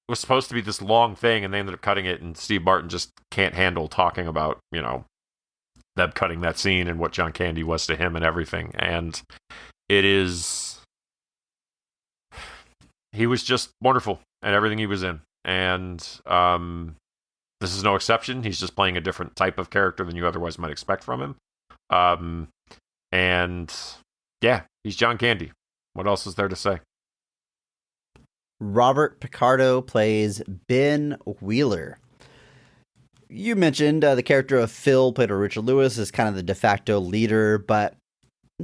was supposed to be this long thing, and they ended up cutting it, and Steve Martin just can't handle talking about, them cutting that scene and what John Candy was to him and everything. And he was just wonderful in everything he was in. And this is no exception. He's just playing a different type of character than you otherwise might expect from him. And yeah, he's John Candy. What else is there to say? Robert Picardo plays Ben Wheeler. You mentioned the character of Phil, played by Richard Lewis, is kind of the de facto leader, but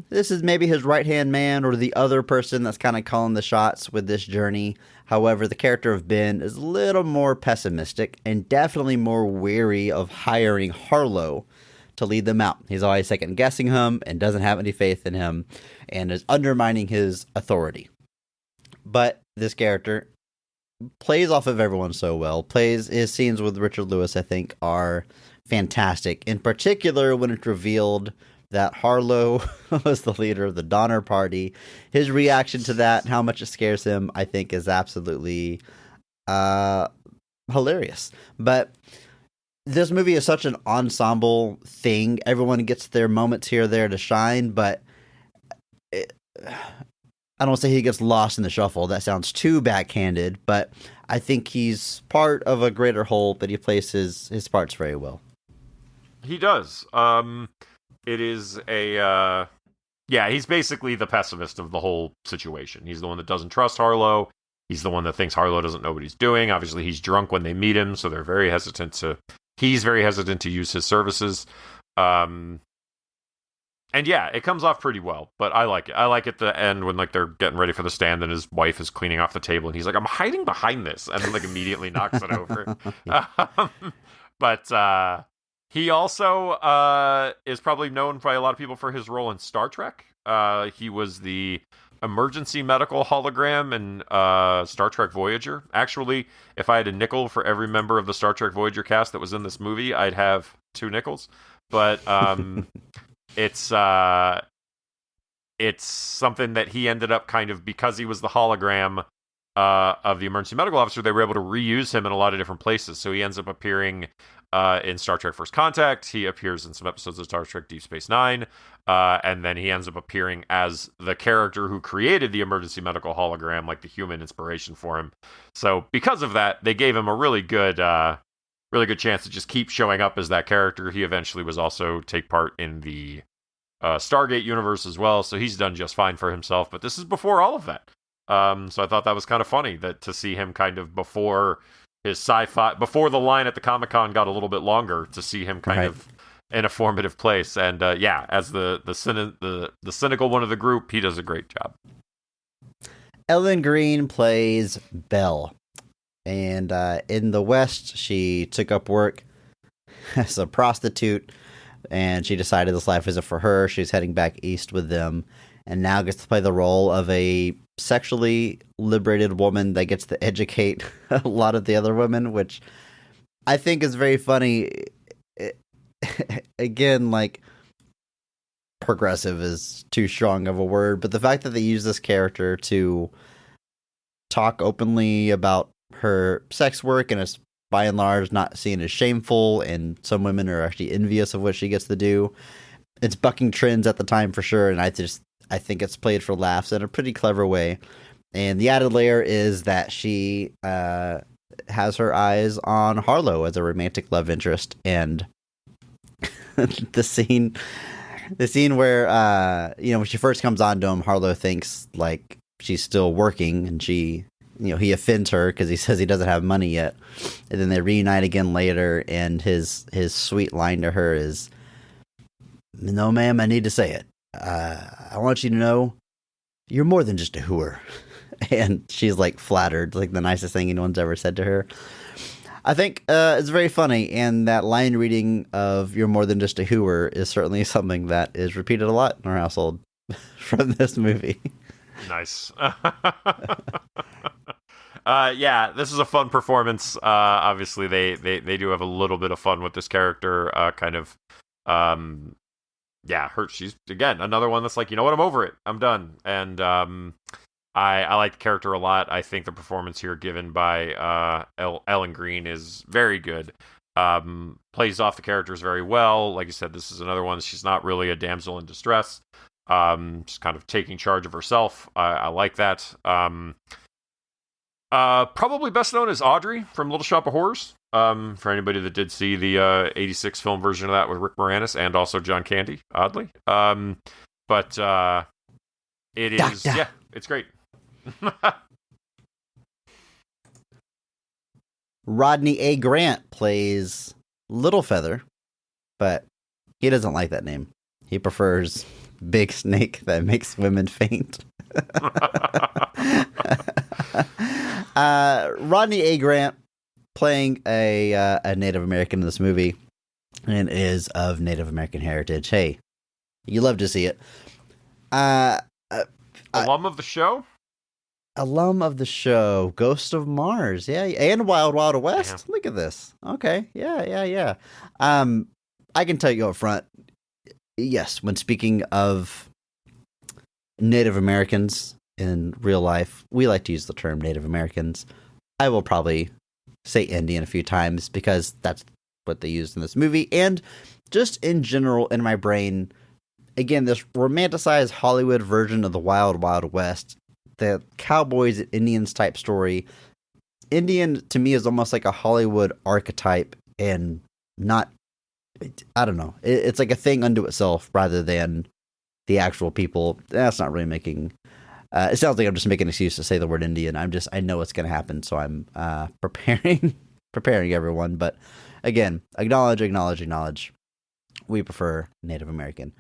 this is maybe his right-hand man or the other person that's kind of calling the shots with this journey. However, the character of Ben is a little more pessimistic and definitely more weary of hiring Harlow to lead them out. He's always second-guessing him and doesn't have any faith in him and is undermining his authority. But this character plays off of everyone so well. His scenes with Richard Lewis, I think, are fantastic. In particular, when it's revealed that Harlow was the leader of the Donner Party. His reaction to that, how much it scares him, I think is absolutely hilarious. But this movie is such an ensemble thing. Everyone gets their moments here or there to shine, but I don't say he gets lost in the shuffle. That sounds too backhanded, but I think he's part of a greater whole, that he plays his parts very well. He does. It is he's basically the pessimist of the whole situation. He's the one that doesn't trust Harlow. He's the one that thinks Harlow doesn't know what he's doing. Obviously, he's drunk when they meet him, so he's very hesitant to use his services. And yeah, it comes off pretty well, but I like it. I like at the end when like they're getting ready for the stand and his wife is cleaning off the table and he's like, I'm hiding behind this, and then like immediately knocks it over. But he also is probably known by a lot of people for his role in Star Trek. He was the emergency medical hologram in Star Trek Voyager. Actually, if I had a nickel for every member of the Star Trek Voyager cast that was in this movie, I'd have 2 nickels. But it's something that he ended up kind of, because he was the hologram of the emergency medical officer, they were able to reuse him in a lot of different places. So he ends up appearing in Star Trek First Contact. He appears in some episodes of Star Trek Deep Space Nine. And then he ends up appearing as the character who created the emergency medical hologram, like the human inspiration for him. So because of that, they gave him a really good chance to just keep showing up as that character. He eventually was also take part in the Stargate universe as well, so he's done just fine for himself. But this is before all of that. So I thought that was kind of funny that to see him kind of before his sci-fi, before the line at the Comic-Con got a little bit longer, to see him kind of in a formative place. And yeah, as the cynical one of the group, he does a great job. Ellen Green plays Belle. And in the West, she took up work as a prostitute, and she decided this life isn't for her. She's heading back east with them, and now gets to play the role of a sexually liberated woman that gets to educate a lot of the other women, which I think is very funny. Again, like, progressive is too strong of a word, but the fact that they use this character to talk openly about her sex work and is by and large not seen as shameful, and some women are actually envious of what she gets to do. It's bucking trends at the time for sure, and I think it's played for laughs in a pretty clever way. And the added layer is that she has her eyes on Harlow as a romantic love interest, and the scene where when she first comes on to him, Harlow thinks like she's still working, and he offends her because he says he doesn't have money yet. And then they reunite again later, and his sweet line to her is, "No, ma'am, I need to say it. I want you to know you're more than just a hooer." And she's like flattered, like the nicest thing anyone's ever said to her. I think it's very funny, and that line reading of "you're more than just a hooer" is certainly something that is repeated a lot in our household from this movie. Nice. Yeah, this is a fun performance. Obviously, they do have a little bit of fun with this character. She's, again, another one that's like, you know what, I'm over it. I'm done. And I like the character a lot. I think the performance here given by Ellen Green is very good. Plays off the characters very well. Like you said, this is another one. She's not really a damsel in distress. Just kind of taking charge of herself. I like that. Probably best known as Audrey from Little Shop of Horrors. For anybody that did see the 86 film version of that with Rick Moranis and also John Candy, oddly. But it is, yeah, it's great. Rodney A. Grant plays Littlefeather, but he doesn't like that name. He prefers Big Snake that makes women faint. Rodney A. Grant playing a Native American in this movie, and is of Native American heritage. Hey, you love to see it. Alum of the show? Alum of the show, Ghost of Mars, yeah, and Wild Wild West. Damn. Look at this. Okay, yeah. I can tell you up front, yes, when speaking of Native Americans in real life, we like to use the term Native Americans. I will probably say Indian a few times because that's what they used in this movie, and just in general in my brain, again, this romanticized Hollywood version of the Wild Wild West, the cowboys and Indians type story. Indian to me is almost like a Hollywood archetype, and not, I don't know, it's like a thing unto itself rather than the actual people. That's not really making, it sounds like I'm just making an excuse to say the word Indian. I know it's going to happen, so I'm preparing everyone. But again, acknowledge. We prefer Native American.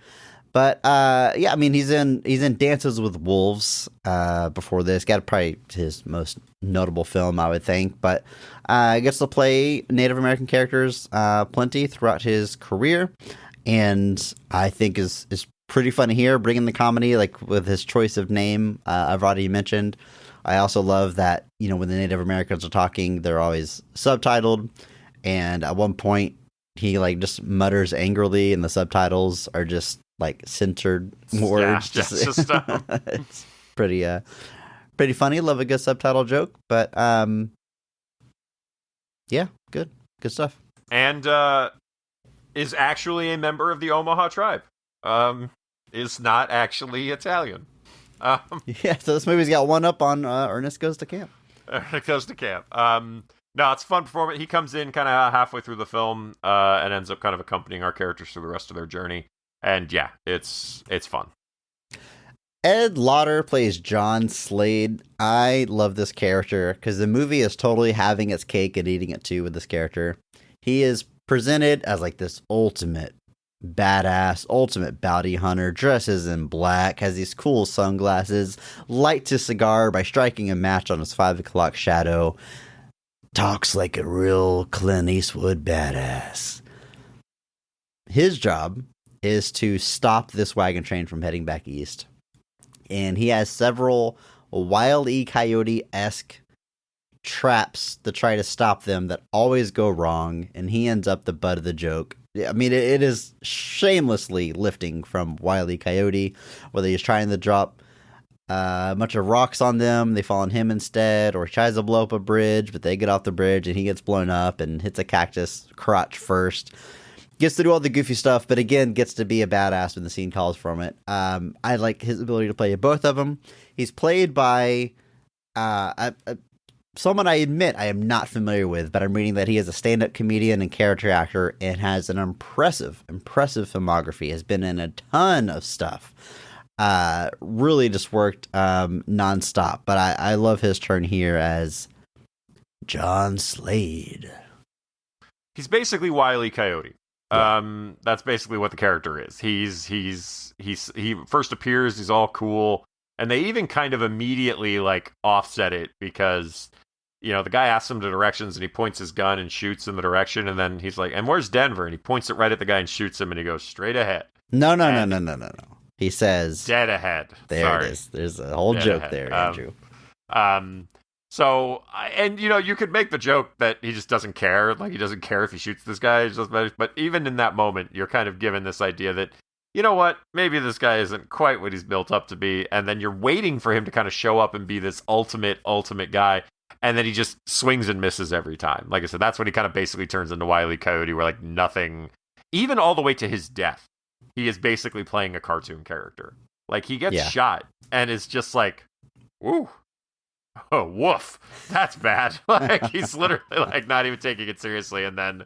But yeah, I mean, he's in Dances with Wolves before this. Got probably his most notable film, I would think. But gets to play Native American characters plenty throughout his career, and I think is pretty funny here, bringing the comedy like with his choice of name. I've already mentioned. I also love that when the Native Americans are talking, they're always subtitled, and at one point he like just mutters angrily, and the subtitles are just like censored words. Yeah, just it's pretty funny. Love a good subtitle joke, but yeah, good stuff. And is actually a member of the Omaha tribe. Is not actually Italian. Yeah, so this movie's got one up on Ernest Goes to Camp. Ernest Goes to Camp. No, it's a fun performance. He comes in kind of halfway through the film and ends up kind of accompanying our characters through the rest of their journey. And yeah, it's fun. Ed Lauder plays John Slade. I love this character because the movie is totally having its cake and eating it too with this character. He is presented as like this ultimate badass, ultimate bounty hunter, dresses in black, has these cool sunglasses, lights his cigar by striking a match on his 5 o'clock shadow, talks like a real Clint Eastwood badass. His job is to stop this wagon train from heading back east. And he has several Wile E. Coyote-esque traps to try to stop them that always go wrong, and he ends up the butt of the joke. I mean, it is shamelessly lifting from Wile E. Coyote, whether he's trying to drop a bunch of rocks on them, they fall on him instead, or he tries to blow up a bridge, but they get off the bridge and he gets blown up and hits a cactus crotch first. Gets to do all the goofy stuff, but again, gets to be a badass when the scene calls from it. I like his ability to play both of them. He's played by someone I admit I am not familiar with, but I'm reading that he is a stand-up comedian and character actor and has an impressive filmography. Has been in a ton of stuff. Really just worked nonstop. But I love his turn here as John Slade. He's basically Wile E. Coyote. Yeah. That's basically what the character is. He first appears, he's all cool, and they even kind of immediately like offset it because the guy asks him the directions and he points his gun and shoots in the direction, and then he's like, "And where's Denver?" And he points it right at the guy and shoots him, and he goes straight ahead. No. He says dead ahead. There Sorry. it is. There's a whole Dead joke ahead. there, Andrew. So, and you could make the joke that he just doesn't care. Like, he doesn't care if he shoots this guy. But even in that moment, you're kind of given this idea that, you know what, maybe this guy isn't quite what he's built up to be. And then you're waiting for him to kind of show up and be this ultimate guy. And then he just swings and misses every time. Like I said, that's when he kind of basically turns into Wile E. Coyote, where like nothing, even all the way to his death, he is basically playing a cartoon character. Like, he gets shot and is just like, woo. Oh, woof. That's bad. Like, he's literally like not even taking it seriously, and then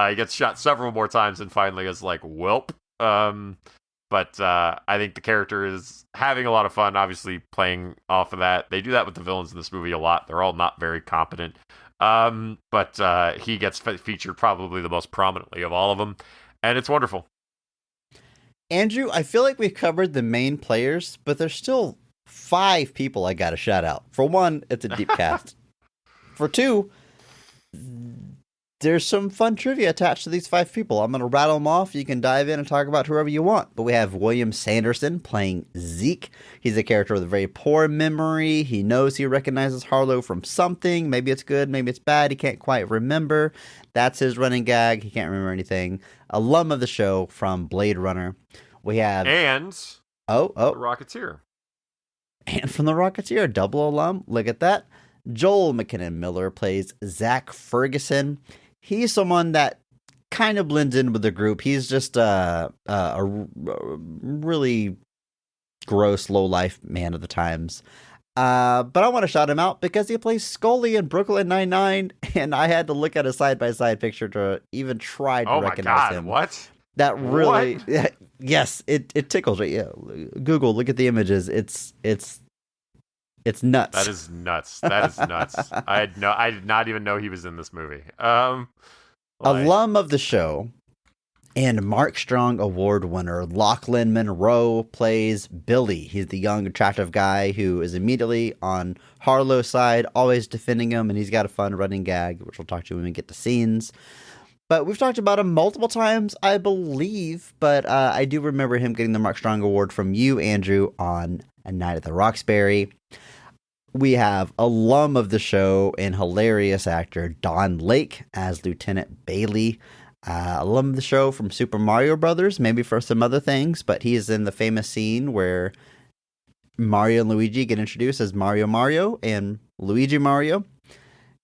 he gets shot several more times and finally is like, welp. But I think the character is having a lot of fun, obviously playing off of that. They do that with the villains in this movie a lot. They're all not very competent. But he gets featured probably the most prominently of all of them, and it's wonderful. Andrew, I feel like we've covered the main players, but there's still 5 people I gotta shout out. For one, it's a deep cast. For 2, there's some fun trivia attached to these 5 people. I'm gonna rattle them off. You can dive in and talk about whoever you want. But we have William Sanderson playing Zeke. He's a character with a very poor memory. He knows he recognizes Harlow from something. Maybe it's good, maybe it's bad. He can't quite remember. That's his running gag. He can't remember anything. Alum of the show from Blade Runner. We have The Rocketeer. And from The Rocketeer, double alum. Look at that. Joel McKinnon Miller plays Zach Ferguson. He's someone that kind of blends in with the group. He's just a really gross, low-life man of the times. But I want to shout him out because he plays Scully in Brooklyn Nine-Nine, and I had to look at a side-by-side picture to even try to recognize him. What? That really, yes, it tickles me. Yeah, Google, look at the images. It's nuts. That is nuts. I did not even know he was in this movie. Alum of the show, And Mark Strong Award winner Lachlan Monroe plays Billy. He's the young, attractive guy who is immediately on Harlow's side, always defending him, and he's got a fun running gag, which we'll talk to when we get to scenes. But we've talked about him multiple times, I believe, but I do remember him getting the Mark Strong Award from you, Andrew, on A Night at the Roxbury. We have alum of the show and hilarious actor Don Lake as Lieutenant Bailey. Alum of the show from Super Mario Brothers, maybe for some other things, but he is in the famous scene where Mario and Luigi get introduced as Mario and Luigi Mario.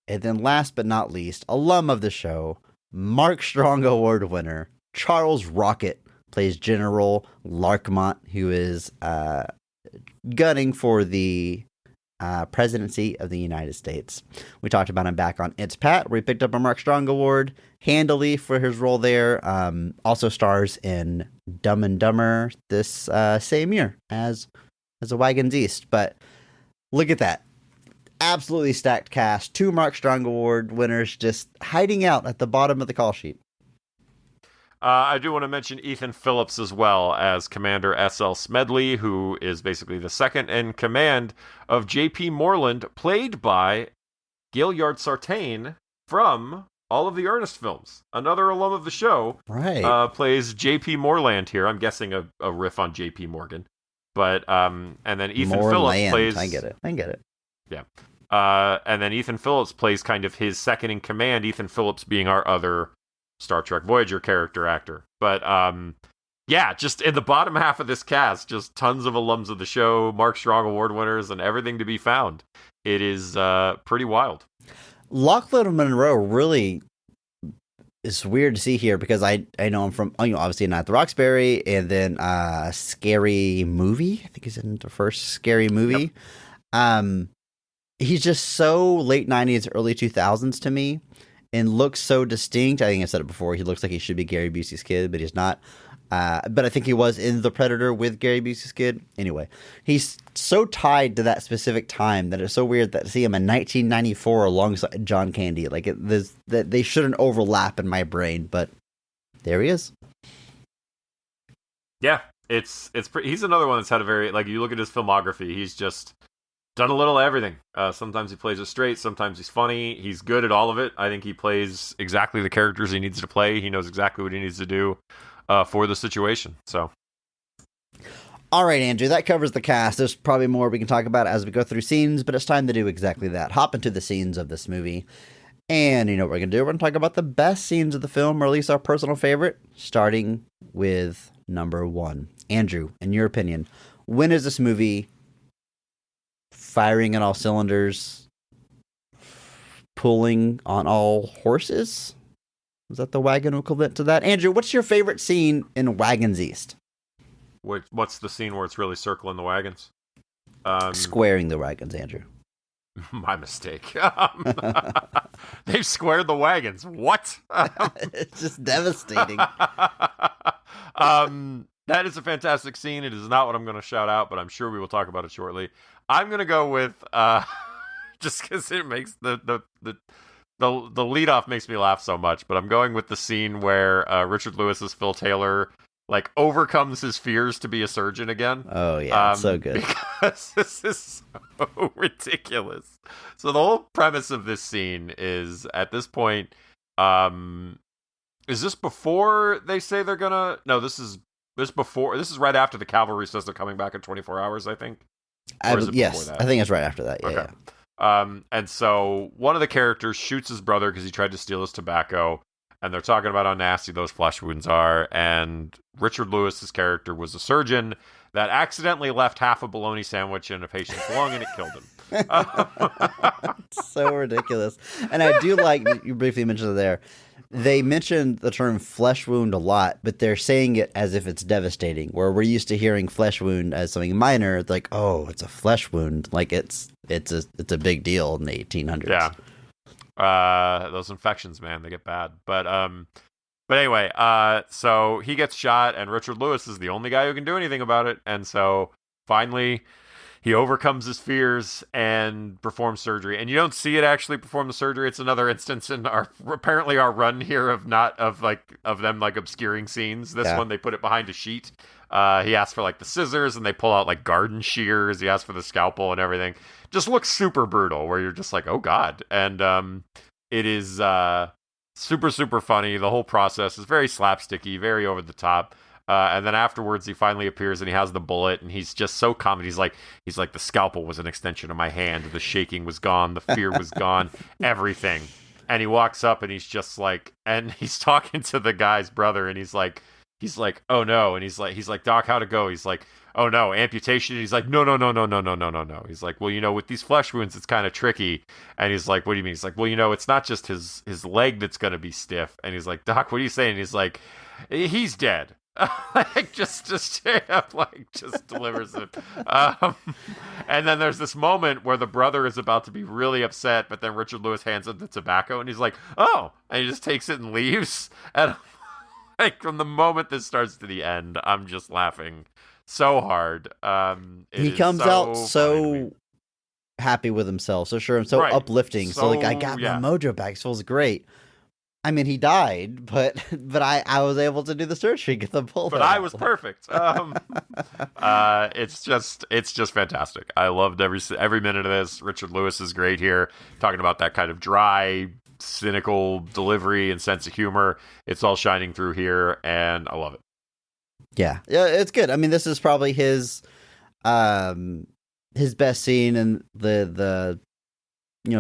And then last but not least, alum of the show, Mark Strong Award winner Charles Rocket plays General Larkmont, who is gunning for the presidency of the United States. We talked about him back on It's Pat, where he picked up a Mark Strong Award handily for his role there. Also stars in Dumb and Dumber this same year as a Wagons East. But look at that. Absolutely stacked cast. 2 Mark Strong Award winners just hiding out at the bottom of the call sheet. I do want to mention Ethan Phillips as well as Commander S.L. Smedley, who is basically the second in command of J.P. Moreland, played by Gaillard Sartain from all of the Ernest films. Another alum of the show, Right. plays J.P. Moreland here. I'm guessing a riff on J.P. Morgan. But and then Ethan Phillips plays... I get it. Yeah. And then Ethan Phillips plays kind of his second in command, Ethan Phillips being our other Star Trek Voyager character actor. But yeah, just in the bottom half of this cast, just tons of alums of the show, Mark Strong Award winners, and everything to be found. It is pretty wild. Lachlan Monroe really is weird to see here because I know him from, obviously Night at the Roxbury, and then Scary Movie. I think he's in the first Scary Movie. Yep. He's just so late 90s, early 2000s to me. And looks so distinct. I think I said it before. He looks like he should be Gary Busey's kid, but he's not. But I think he was in The Predator with Gary Busey's kid. Anyway, he's so tied to that specific time that it's so weird that to see him in 1994 alongside John Candy. Like that they shouldn't overlap in my brain, but there he is. Yeah, he's another one that's had a very, like, you look at his filmography, he's just done a little of everything. Sometimes he plays it straight. Sometimes he's funny. He's good at all of it. I think he plays exactly the characters he needs to play. He knows exactly what he needs to do for the situation. So, all right, Andrew, that covers the cast. There's probably more we can talk about as we go through scenes, but it's time to do exactly that. Hop into the scenes of this movie. And you know what we're going to do? We're going to talk about the best scenes of the film, or at least our personal favorite, starting with number 1. Andrew, in your opinion, when is this movie firing on all cylinders, pulling on all horses? Is that the wagon equivalent to that? Andrew, what's your favorite scene in Wagons East? What's the scene where it's really circling the wagons? Squaring the wagons, Andrew. My mistake. They've squared the wagons. What? It's just devastating. That is a fantastic scene. It is not what I'm going to shout out, but I'm sure we will talk about it shortly. I'm going to go with just because it makes the lead off makes me laugh so much. But I'm going with the scene where Richard Lewis's Phil Taylor like overcomes his fears to be a surgeon again. Oh yeah, so good. Because this is so ridiculous. So the whole premise of this scene is, at this point, is this before they say they're gonna? No, this is before. This is right after the cavalry says they're coming back in 24 hours. I think. Yes, I think it's right after that. Yeah. Okay. Yeah. And so one of the characters shoots his brother because he tried to steal his tobacco. And they're talking about how nasty those flesh wounds are. And Richard Lewis's character was a surgeon that accidentally left half a bologna sandwich in a patient's lung, and it killed him. So ridiculous. And I do like, you briefly mentioned it there, they mentioned the term flesh wound a lot, but they're saying it as if it's devastating, where we're used to hearing flesh wound as something minor. It's like, oh, it's a flesh wound. Like it's a big deal in the 1800s. Yeah. Those infections, man, they get bad. But anyway, so he gets shot, and Richard Lewis is the only guy who can do anything about it. And so finally, he overcomes his fears and performs surgery. And you don't see it actually perform the surgery. It's another instance in our run here of them like obscuring scenes. This one they put it behind a sheet. He asks for like the scissors, and they pull out like garden shears. He asks for the scalpel and everything. Just looks super brutal, where you're just like, oh god. And it is super, super funny. The whole process is very slapsticky, very over the top. And then afterwards, he finally appears and he has the bullet, and he's just so calm. He's like, the scalpel was an extension of my hand. The shaking was gone. The fear was gone. Everything. And he walks up and he's just like, and he's talking to the guy's brother, and he's like, oh no. And he's like, Doc, how'd it go? He's like, oh no, amputation. And he's like, no. He's like, well, with these flesh wounds, it's kind of tricky. And he's like, what do you mean? He's like, well, it's not just his leg that's going to be stiff. And he's like, Doc, what are you saying? And he's like, he's dead. Like just straight up, like just delivers it. And then there's this moment where the brother is about to be really upset, but then Richard Lewis hands him the tobacco, and he's like, oh, and he just takes it and leaves. And like from the moment this starts to the end, I'm just laughing so hard. He comes out so happy with himself, so sure, and so uplifting. So like, I got my mojo back. It feels great. I mean, he died, but I was able to do the surgery, get the bullet. But I was perfect. It's just fantastic. I loved every minute of this. Richard Lewis is great here, talking about that kind of dry, cynical delivery and sense of humor. It's all shining through here, and I love it. Yeah, it's good. I mean, this is probably his best scene, and the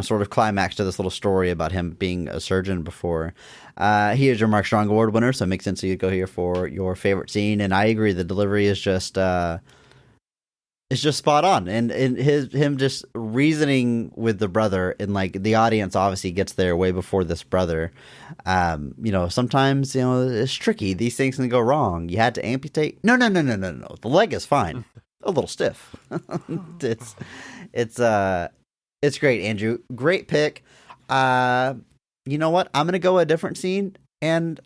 sort of climax to this little story about him being a surgeon before. He is your Mark Strong Award winner, so it makes sense that you'd go here for your favorite scene. And I agree, the delivery is just spot on, and him just reasoning with the brother, and like the audience obviously gets there way before this brother. Sometimes it's tricky. These things can go wrong. You had to amputate. No. The leg is fine. A little stiff. It's great, Andrew. Great pick. You know what? I'm gonna go a different scene, and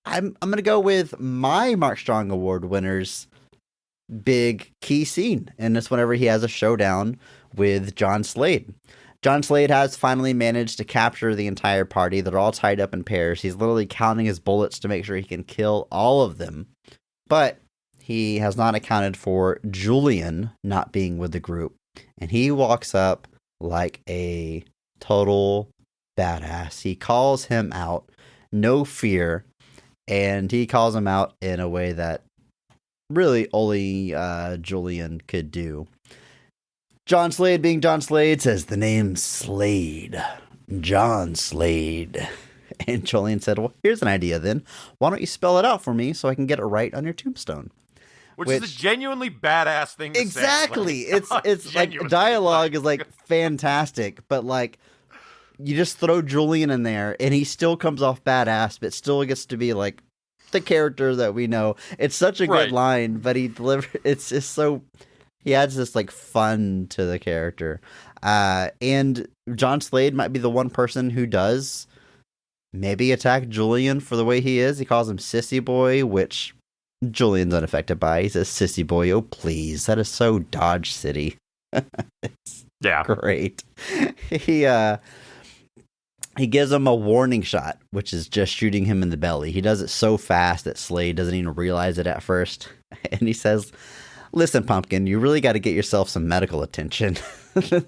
I'm gonna go with my Mark Strong Award winner's big key scene, and it's whenever he has a showdown with John Slade. John Slade has finally managed to capture the entire party. They're all tied up in pairs. He's literally counting his bullets to make sure he can kill all of them, but he has not accounted for Julian not being with the group. And he walks up like a total badass. He calls him out, no fear, and he calls him out in a way that really only Julian could do. John Slade, being John Slade, says the name Slade. John Slade. And Julian said, well, here's an idea then. Why don't you spell it out for me so I can get it right on your tombstone? Which is a genuinely badass thing to say. Exactly. It's like dialogue is like fantastic, but like you just throw Julian in there and he still comes off badass, but still gets to be like the character that we know. It's such a good line, but it's just so, he adds this like fun to the character. And John Slade might be the one person who does maybe attack Julian for the way he is. He calls him Sissy Boy, which Julian's unaffected by. He says, Sissy Boy, oh please. That is so Dodge City. It's great. He gives him a warning shot, which is just shooting him in the belly. He does it so fast that Slade doesn't even realize it at first. And he says, listen, Pumpkin, you really got to get yourself some medical attention.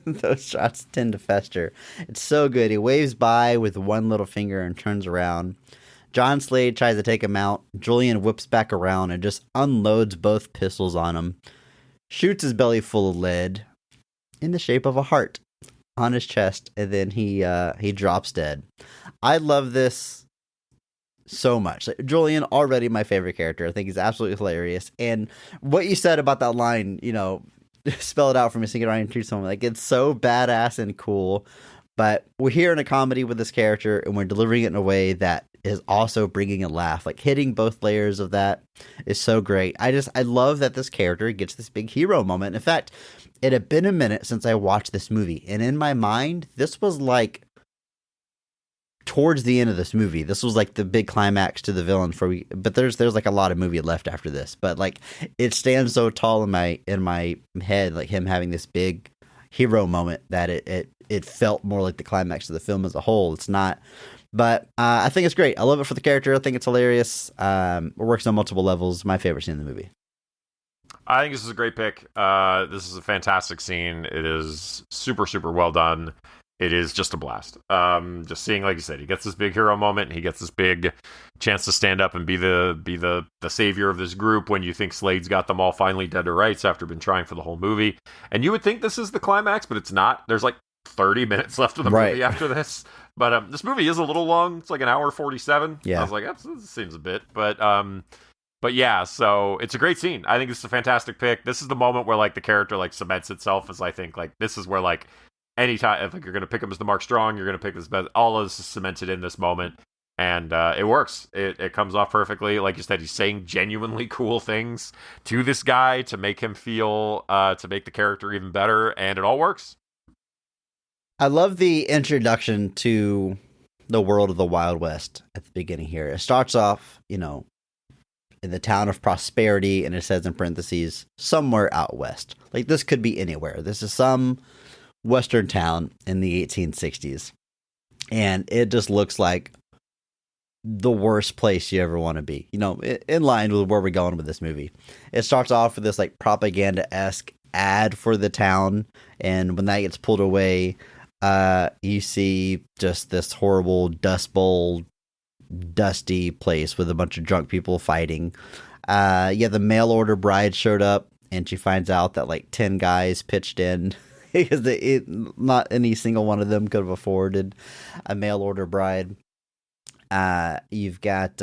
Those shots tend to fester. It's so good. He waves by with one little finger and turns around. John Slade tries to take him out. Julian whips back around and just unloads both pistols on him. Shoots his belly full of lead in the shape of a heart on his chest, and then he drops dead. I love this so much. Like, Julian, already my favorite character. I think he's absolutely hilarious. And what you said about that line, spell it out for me so you can write and treat someone. Like, it's so badass and cool. But we're here in a comedy with this character, and we're delivering it in a way that is also bringing a laugh. Like, hitting both layers of that is so great. I love that this character gets this big hero moment. In fact, it had been a minute since I watched this movie, and in my mind, this was like towards the end of this movie. This was like the big climax to the villain but there's like a lot of movie left after this. But like it stands so tall in my head, like him having this big hero moment that it felt more like the climax of the film as a whole. It's not, but I think it's great. I love it for the character. I think it's hilarious. It works on multiple levels. My favorite scene in the movie. I think this is a great pick. This is a fantastic scene. It is super, super well done. It is just a blast. Just seeing, like you said, he gets this big hero moment. He gets this big chance to stand up and be the savior of this group when you think Slade's got them all finally dead to rights after been trying for the whole movie. And you would think this is the climax, but it's not. There's like 30 minutes left of the movie after this. But this movie is a little long. It's like an hour 47. Yeah. I was like, this seems a bit. But yeah, so it's a great scene. I think this is a fantastic pick. This is the moment where like the character like cements itself as I think like this is where like anytime if like, you're going to pick him as the Mark Strong, you're going to pick this best. All of this is cemented in this moment. And it works. It comes off perfectly. Like you said, he's saying genuinely cool things to this guy to make him feel, to make the character even better. And it all works. I love the introduction to the world of the Wild West at the beginning here. It starts off, in the town of Prosperity, and it says in parentheses, somewhere out west. Like, this could be anywhere. This is some western town in the 1860s. And it just looks like the worst place you ever want to be. In line with where we're going with this movie. It starts off with this, like, propaganda-esque ad for the town, and when that gets pulled away, you see just this horrible Dust Bowl, dusty place with a bunch of drunk people fighting. The mail order bride showed up, and she finds out that like 10 guys pitched in because not any single one of them could have afforded a mail order bride. You've got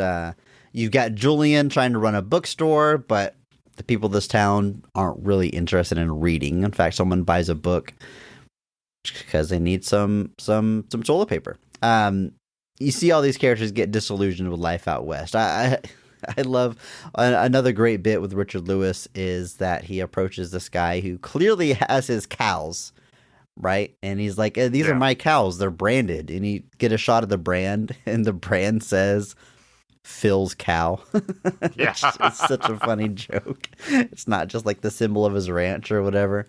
Julian trying to run a bookstore, but the people of this town aren't really interested in reading. In fact, someone buys a book because they need some toilet paper. You see all these characters get disillusioned with life out west. I love another great bit with Richard Lewis is that he approaches this guy who clearly has his cows, right? And he's like, these are my cows. They're branded. And you get a shot of the brand, and the brand says Phil's cow. Yeah. It's such a funny joke. It's not just like the symbol of his ranch or whatever.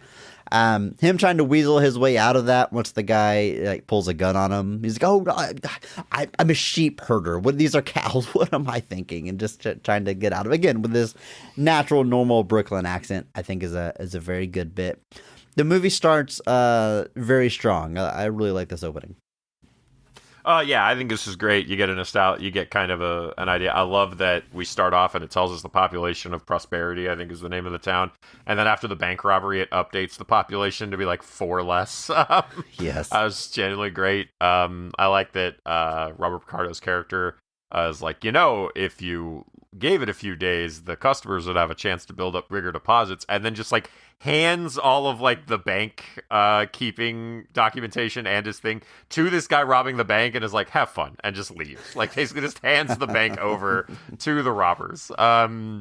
Him trying to weasel his way out of that once the guy like pulls a gun on him. He's like, "Oh, I'm a sheep herder. These are cows. What am I thinking?" And just trying to get out of it. Again with this natural, normal Brooklyn accent. I think is a very good bit. The movie starts very strong. I really like this opening. Yeah, I think this is great. You get you get kind of an idea. I love that we start off and it tells us the population of Prosperity, I think is the name of the town. And then after the bank robbery, it updates the population to be like 4 less. Yes. That was genuinely great. I like that Robert Picardo's character is like, if you gave it a few days, the customers would have a chance to build up bigger deposits, and then just like hands all of like the bank keeping documentation and his thing to this guy robbing the bank and is like, have fun, and just leaves. Like basically just hands the bank over to the robbers.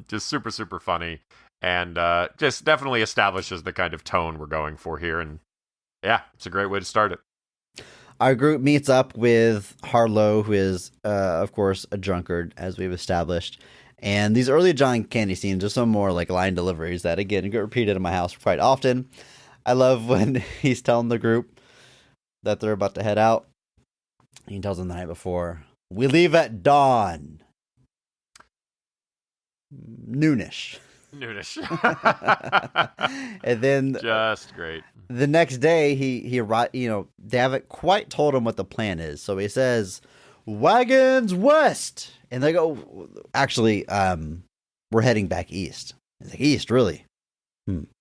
Just super, super funny, and just definitely establishes the kind of tone we're going for here. And yeah, it's a great way to start it. Our group meets up with Harlow, who is, of course, a drunkard, as we've established. And these early John Candy scenes are some more like line deliveries that, again, get repeated in my house quite often. I love when he's telling the group that they're about to head out. He tells them the night before, "We leave at dawn. Noonish." And then Just great. the next day he they haven't quite told him what the plan is, so he says Wagons West, and they go, actually we're heading back east. He's like, east, really?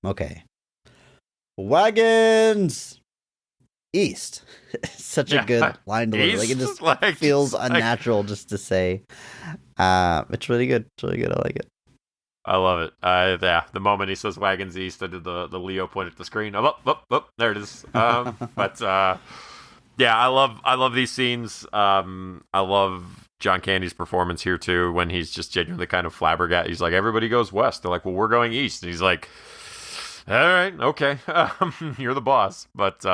Okay. Wagons East. Such a good line delivery. Like it just feels unnatural just to say. It's really good. I like it. I love it. The moment he says Wagons East, I did the Leo point at the screen. There it is. Yeah, I love these scenes. I love John Candy's performance here too, when he's just genuinely kind of flabbergasted. He's like, everybody goes west. They're like, well, we're going east. And he's like, all right, okay, you're the boss. But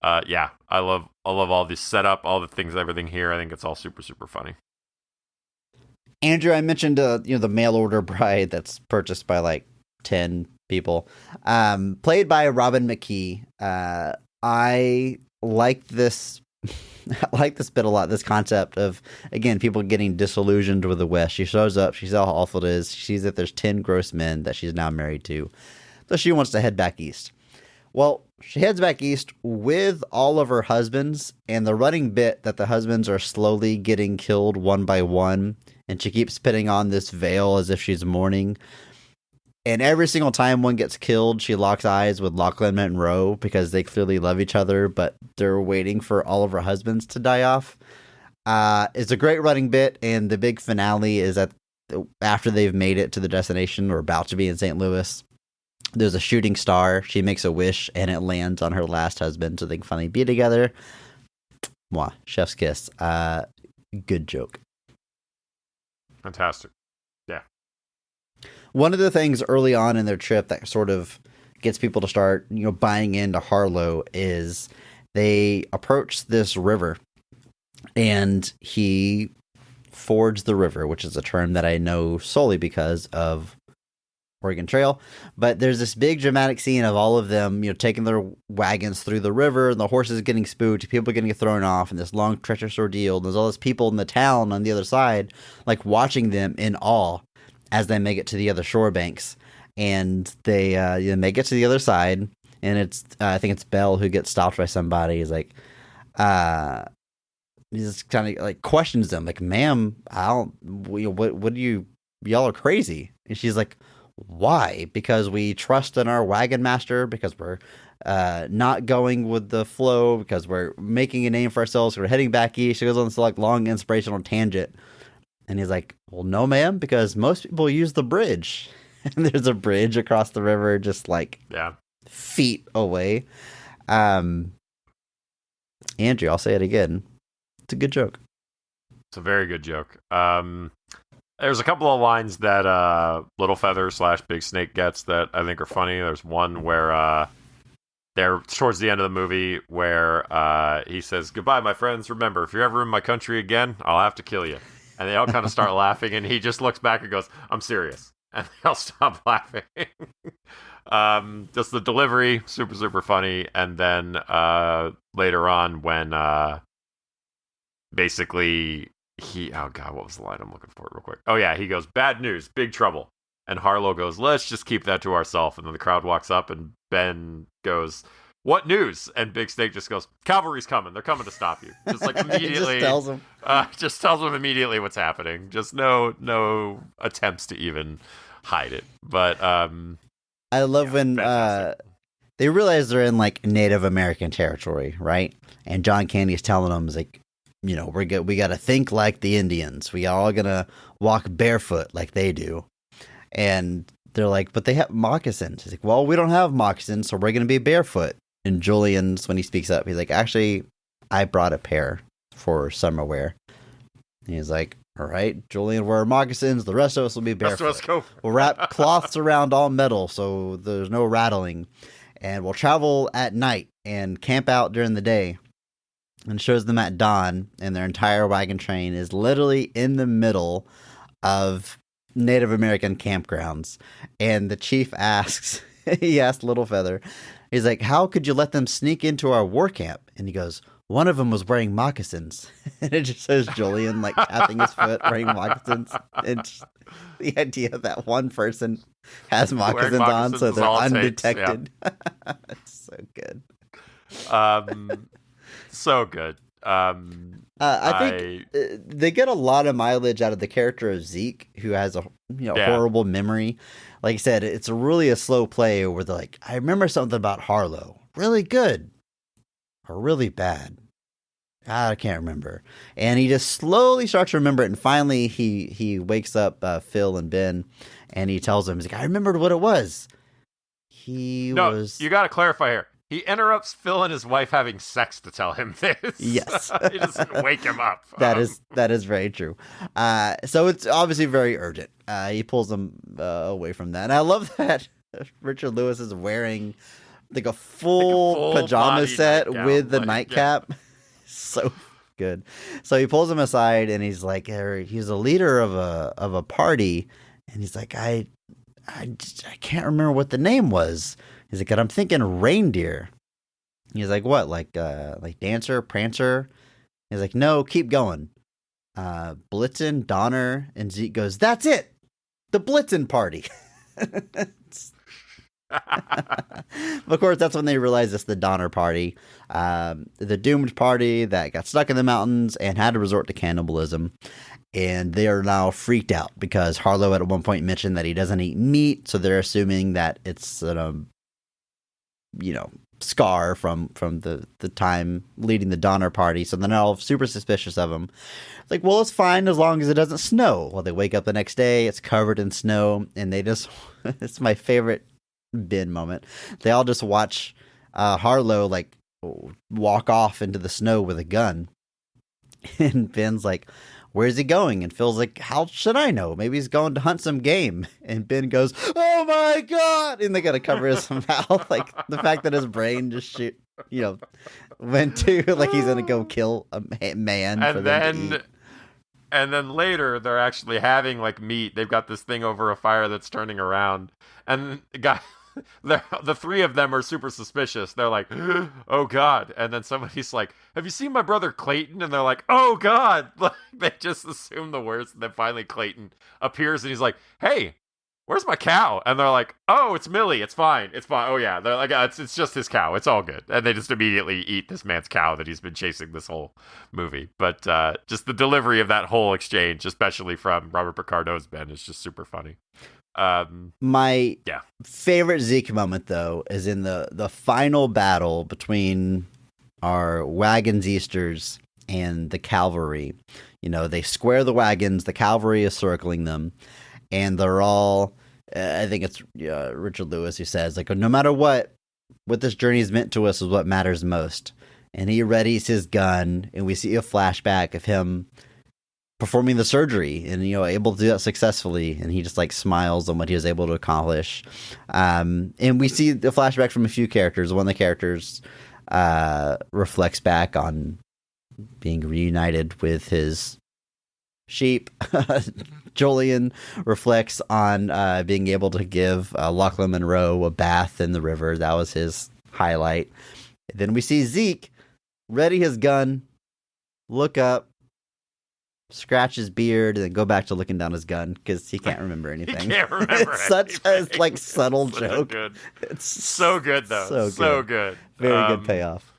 Yeah, I love all the setup, all the things, everything here. I think it's all super, super funny. Andrew, I mentioned the mail order bride that's purchased by like 10 people, played by Robin McKee. I like this. I like this bit a lot. This concept of, again, people getting disillusioned with the West. She shows up. She sees how awful it is. She sees that there's 10 gross men that she's now married to, so she wants to head back east. Well, she heads back east with all of her husbands, and the running bit that the husbands are slowly getting killed one by one, and she keeps putting on this veil as if she's mourning. And every single time one gets killed, she locks eyes with Lachlan Monroe because they clearly love each other, but they're waiting for all of her husbands to die off. It's a great running bit, and the big finale is that after they've made it to the destination, or about to be in St. Louis, there's a shooting star. She makes a wish, and it lands on her last husband, so they can finally be together. Mwah, chef's kiss. Good joke. Fantastic. Yeah. One of the things early on in their trip that sort of gets people to start, buying into Harlow is they approach this river, and he fords the river, which is a term that I know solely because of Oregon Trail. But there's this big dramatic scene of all of them, taking their wagons through the river, and the horses getting spooked, people getting thrown off, and this long treacherous ordeal. And there's all those people in the town on the other side, like watching them in awe as they make it to the other shore banks. And they make it to the other side, and it's I think it's Belle who gets stopped by somebody. He's like, he just kind of like questions them, like, "Ma'am, what do you? Y'all are crazy." And she's like, "Why? Because we trust in our wagon master, because we're not going with the flow, because we're making a name for ourselves, we're heading back east." She goes on this like long inspirational tangent, and he's like, "Well, no, ma'am, because most people use the bridge." And there's a bridge across the river, just like feet away. Andrew, I'll say it again. It's a good joke. It's a very good joke. There's a couple of lines that Little Feather / Big Snake gets that I think are funny. There's one where they're towards the end of the movie where he says, "Goodbye, my friends. Remember, if you're ever in my country again, I'll have to kill you." And they all kind of start laughing, and he just looks back and goes, "I'm serious." And they all stop laughing. Just the delivery, super, super funny. And then later on when basically oh God, what was the line? I'm looking for it real quick. Oh yeah, he goes, "Bad news, big trouble." And Harlow goes, "Let's just keep that to ourselves." And then the crowd walks up, and Ben goes, "What news?" And Big Snake just goes, "Cavalry's coming. They're coming to stop you." Just like immediately. Just tells him immediately what's happening. Just no attempts to even hide it. But I love when they realize they're in like Native American territory, right? And John Candy's telling them, like, we got to think like the Indians. We all gonna walk barefoot like they do. And they're like, "But they have moccasins." He's like, "Well, we don't have moccasins, so we're gonna be barefoot." And Julian's, when he speaks up, he's like, "Actually, I brought a pair for summer wear." And he's like, "All right, Julian, wear moccasins. The rest of us will be barefoot. Let's go. We'll wrap cloths around all metal so there's no rattling. And we'll travel at night and camp out during the day." And shows them at dawn, and their entire wagon train is literally in the middle of Native American campgrounds. And the chief asks, he asked Little Feather, he's like, "How could you let them sneak into our war camp?" And he goes, "One of them was wearing moccasins." And it just says Julian like tapping his foot, wearing moccasins. And just the idea that one person has moccasins on, so they're undetected. It's so good. So good. I think they get a lot of mileage out of the character of Zeke, who has a horrible memory. Like I said, it's really a slow play where they're like, "I remember something about Harlow, really good or really bad. I can't remember." And he just slowly starts to remember it, and finally he wakes up Phil and Ben, and he tells them, he's like, "I remembered what it was. You got to clarify here. He interrupts Phil and his wife having sex to tell him this." Yes. He doesn't wake him up. That is very true. So it's obviously very urgent. He pulls them away from that. And I love that Richard Lewis is wearing like a full pajama body set nightgown, with the like, nightcap. So good. So he pulls him aside and he's like, he's a leader of a party, and he's like, I can't remember what the name was. He's like, I'm thinking reindeer. He's like, what? Like Dancer, Prancer? He's like, no, keep going. Blitzen, Donner, and Zeke goes, that's it! The Blitzen party. Of course, that's when they realize it's the Donner party. The doomed party that got stuck in the mountains and had to resort to cannibalism. And they are now freaked out because Harlow at one point mentioned that he doesn't eat meat, so they're assuming that it's scar from the time leading the Donner party. So they're all super suspicious of him. It's like, well, it's fine as long as it doesn't snow. Well, they wake up the next day, it's covered in snow, and they just it's my favorite Ben moment. They all just watch Harlow like walk off into the snow with a gun. And Ben's like, where's he going? And Phil's like, how should I know? Maybe he's going to hunt some game. And Ben goes, oh my God. And they got to cover his mouth. Like the fact that his brain just went to like he's going to go kill a man. And for them to eat. And then later they're actually having like meat. They've got this thing over a fire that's turning around. And the three of them are super suspicious. They're like, oh God. And then somebody's like, have you seen my brother Clayton? And they're like, oh God. Like, they just assume the worst. And then finally Clayton appears and he's like, hey, where's my cow? And they're like, oh, it's Millie. It's fine. It's fine. Oh yeah. They're like, it's just his cow. It's all good. And they just immediately eat this man's cow that he's been chasing this whole movie. But just the delivery of that whole exchange, especially from Robert Picardo's Ben, is just super funny. My favorite Zeke moment, though, is in the final battle between our Wagons Easters and the cavalry. They square the wagons, the cavalry is circling them, and they're all, I think it's Richard Lewis who says, like, no matter what this journey has meant to us is what matters most. And he readies his gun, and we see a flashback of him performing the surgery and able to do that successfully, and he just like smiles on what he was able to accomplish. And we see the flashback from a few characters. One of the characters reflects back on being reunited with his sheep. Julian reflects on being able to give Lachlan Monroe a bath in the river. That was his highlight. Then we see Zeke ready his gun, look up, scratch his beard, and then go back to looking down his gun because he can't remember anything. He can't remember It's such a like subtle so joke. Good. It's so good though. So good. Very good payoff.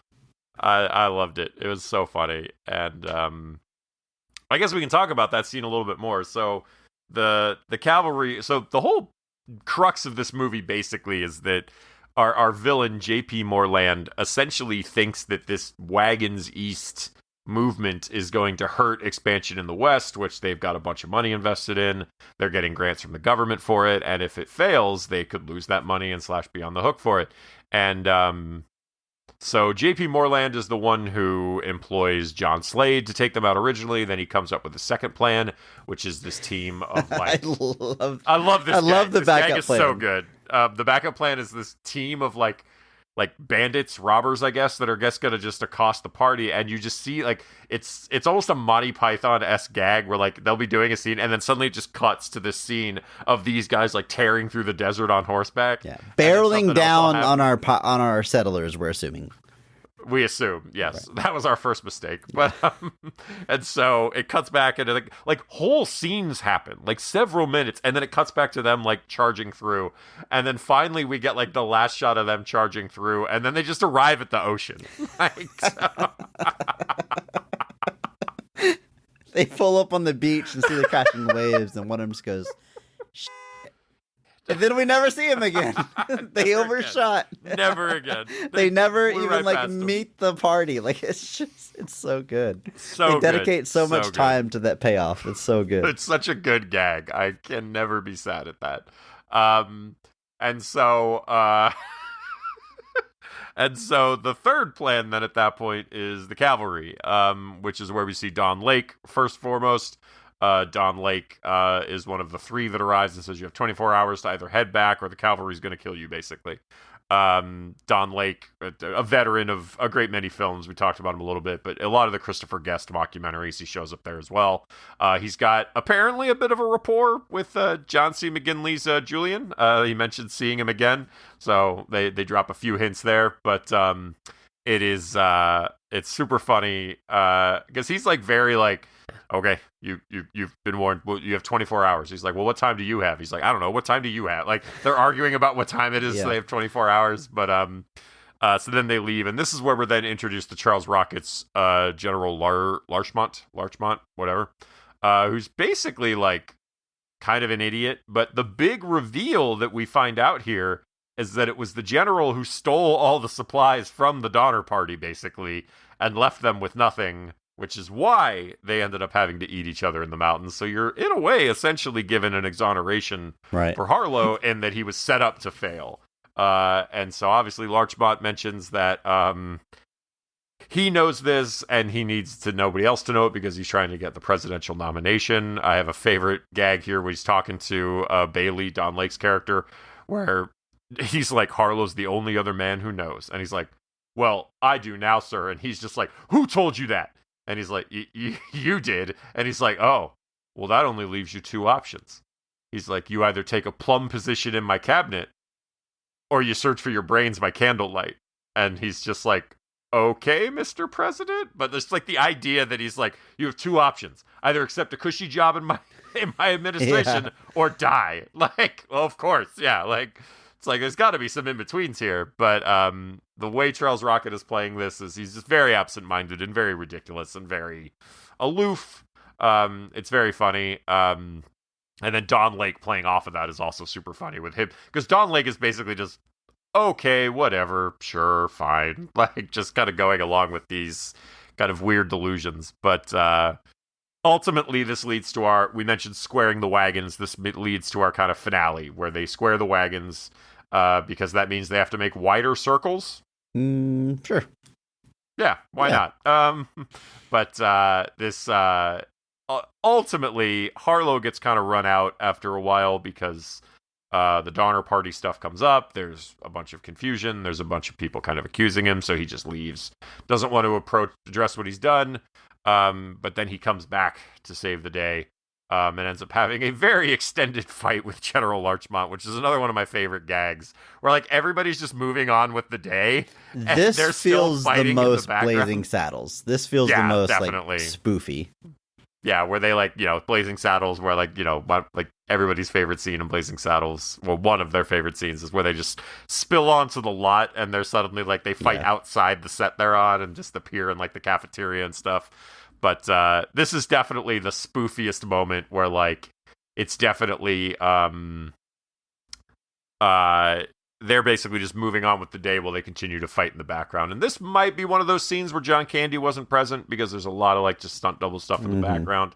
I loved it. It was so funny. And I guess we can talk about that scene a little bit more. So the cavalry, so the whole crux of this movie basically is that our villain JP Moreland essentially thinks that this Wagons East movement is going to hurt expansion in the West, which they've got a bunch of money invested in. They're getting grants from the government for it, and if it fails, they could lose that money and / be on the hook for it. And so JP Moreland is the one who employs John Slade to take them out originally. Then he comes up with a second plan, which is this team of like I love this. I love the backup plan. Is so good. The backup plan is this team of like bandits, robbers, I guess, that are gonna just accost the party, and you just see like it's almost a Monty Python-esque gag where like they'll be doing a scene and then suddenly it just cuts to this scene of these guys like tearing through the desert on horseback. Yeah, barreling down on our settlers, we're assuming. We assume, yes. Right. That was our first mistake. But and so it cuts back and like whole scenes happen, like several minutes, and then it cuts back to them like charging through. And then finally we get like the last shot of them charging through, and then they just arrive at the ocean. Like, so. They pull up on the beach and see the crashing waves, and one of them just goes, "Shit." And then we never see him again. They overshot. Again. Never again. They never even like meet the party. Like it's so good. They dedicate so much time to that payoff. It's so good. It's such a good gag. I can never be sad at that. And so the third plan then at that point is the cavalry, which is where we see Don Lake first foremost. Don Lake is one of the three that arrives and says you have 24 hours to either head back or the cavalry's going to kill you, basically. Don Lake, a veteran of a great many films. We talked about him a little bit, but a lot of the Christopher Guest mockumentaries, he shows up there as well. He's got apparently a bit of a rapport with John C. McGinley's Julian. He mentioned seeing him again, so they drop a few hints there, but it is it's super funny because he's like very like, okay, you've been warned. Well, you have 24 hours. He's like, well, what time do you have? He's like, I don't know. What time do you have? Like, they're arguing about what time it is. Yeah. So they have 24 hours. But so then they leave, and this is where we're then introduced to Charles Rocket's General Larchmont, whatever, who's basically like kind of an idiot. But the big reveal that we find out here is that it was the general who stole all the supplies from the Donner Party, basically, and left them with nothing, which is why they ended up having to eat each other in the mountains. So you're, in a way, essentially given an exoneration for Harlow in that he was set up to fail. And so obviously Larchmont mentions that he knows this and he needs nobody else to know it because he's trying to get the presidential nomination. I have a favorite gag here where he's talking to Bailey, Don Lake's character, where he's like, Harlow's the only other man who knows. And he's like, well, I do now, sir. And he's just like, who told you that? And he's like, you did. And he's like, oh, well, that only leaves you two options. He's like, you either take a plum position in my cabinet or you search for your brains by candlelight. And he's just like, okay, Mr. President. But there's like the idea that he's like, you have two options. Either accept a cushy job in my administration or die. Like, well, of course. Yeah. Like, it's like, there's got to be some in-betweens here. But the way Charles Rocket is playing this is he's just very absent-minded and very ridiculous and very aloof. It's very funny. And then Don Lake playing off of that is also super funny with him. Because Don Lake is basically just, okay, whatever, sure, fine. Like, just kind of going along with these kind of weird delusions. But ultimately, this leads to we mentioned squaring the wagons. This leads to our kind of finale, where they square the wagons, because that means they have to make wider circles. Sure. Yeah, why not? But this ultimately, Harlow gets kind of run out after a while because the Donner Party stuff comes up. There's a bunch of confusion. There's a bunch of people kind of accusing him, so he just leaves. Doesn't want to address what he's done. But then he comes back to save the day, and ends up having a very extended fight with General Larchmont, which is another one of my favorite gags, where like everybody's just moving on with the day. This feels the most Blazing Saddles. This feels the most definitely. Like spoofy. Yeah, where they like, Blazing Saddles, where like, like everybody's favorite scene in Blazing Saddles, well, one of their favorite scenes is where they just spill onto the lot and they're suddenly like, they fight outside the set they're on and just appear in like the cafeteria and stuff. But this is definitely the spoofiest moment where like, it's definitely, they're basically just moving on with the day while they continue to fight in the background. And this might be one of those scenes where John Candy wasn't present because there's a lot of like just stunt double stuff in the background.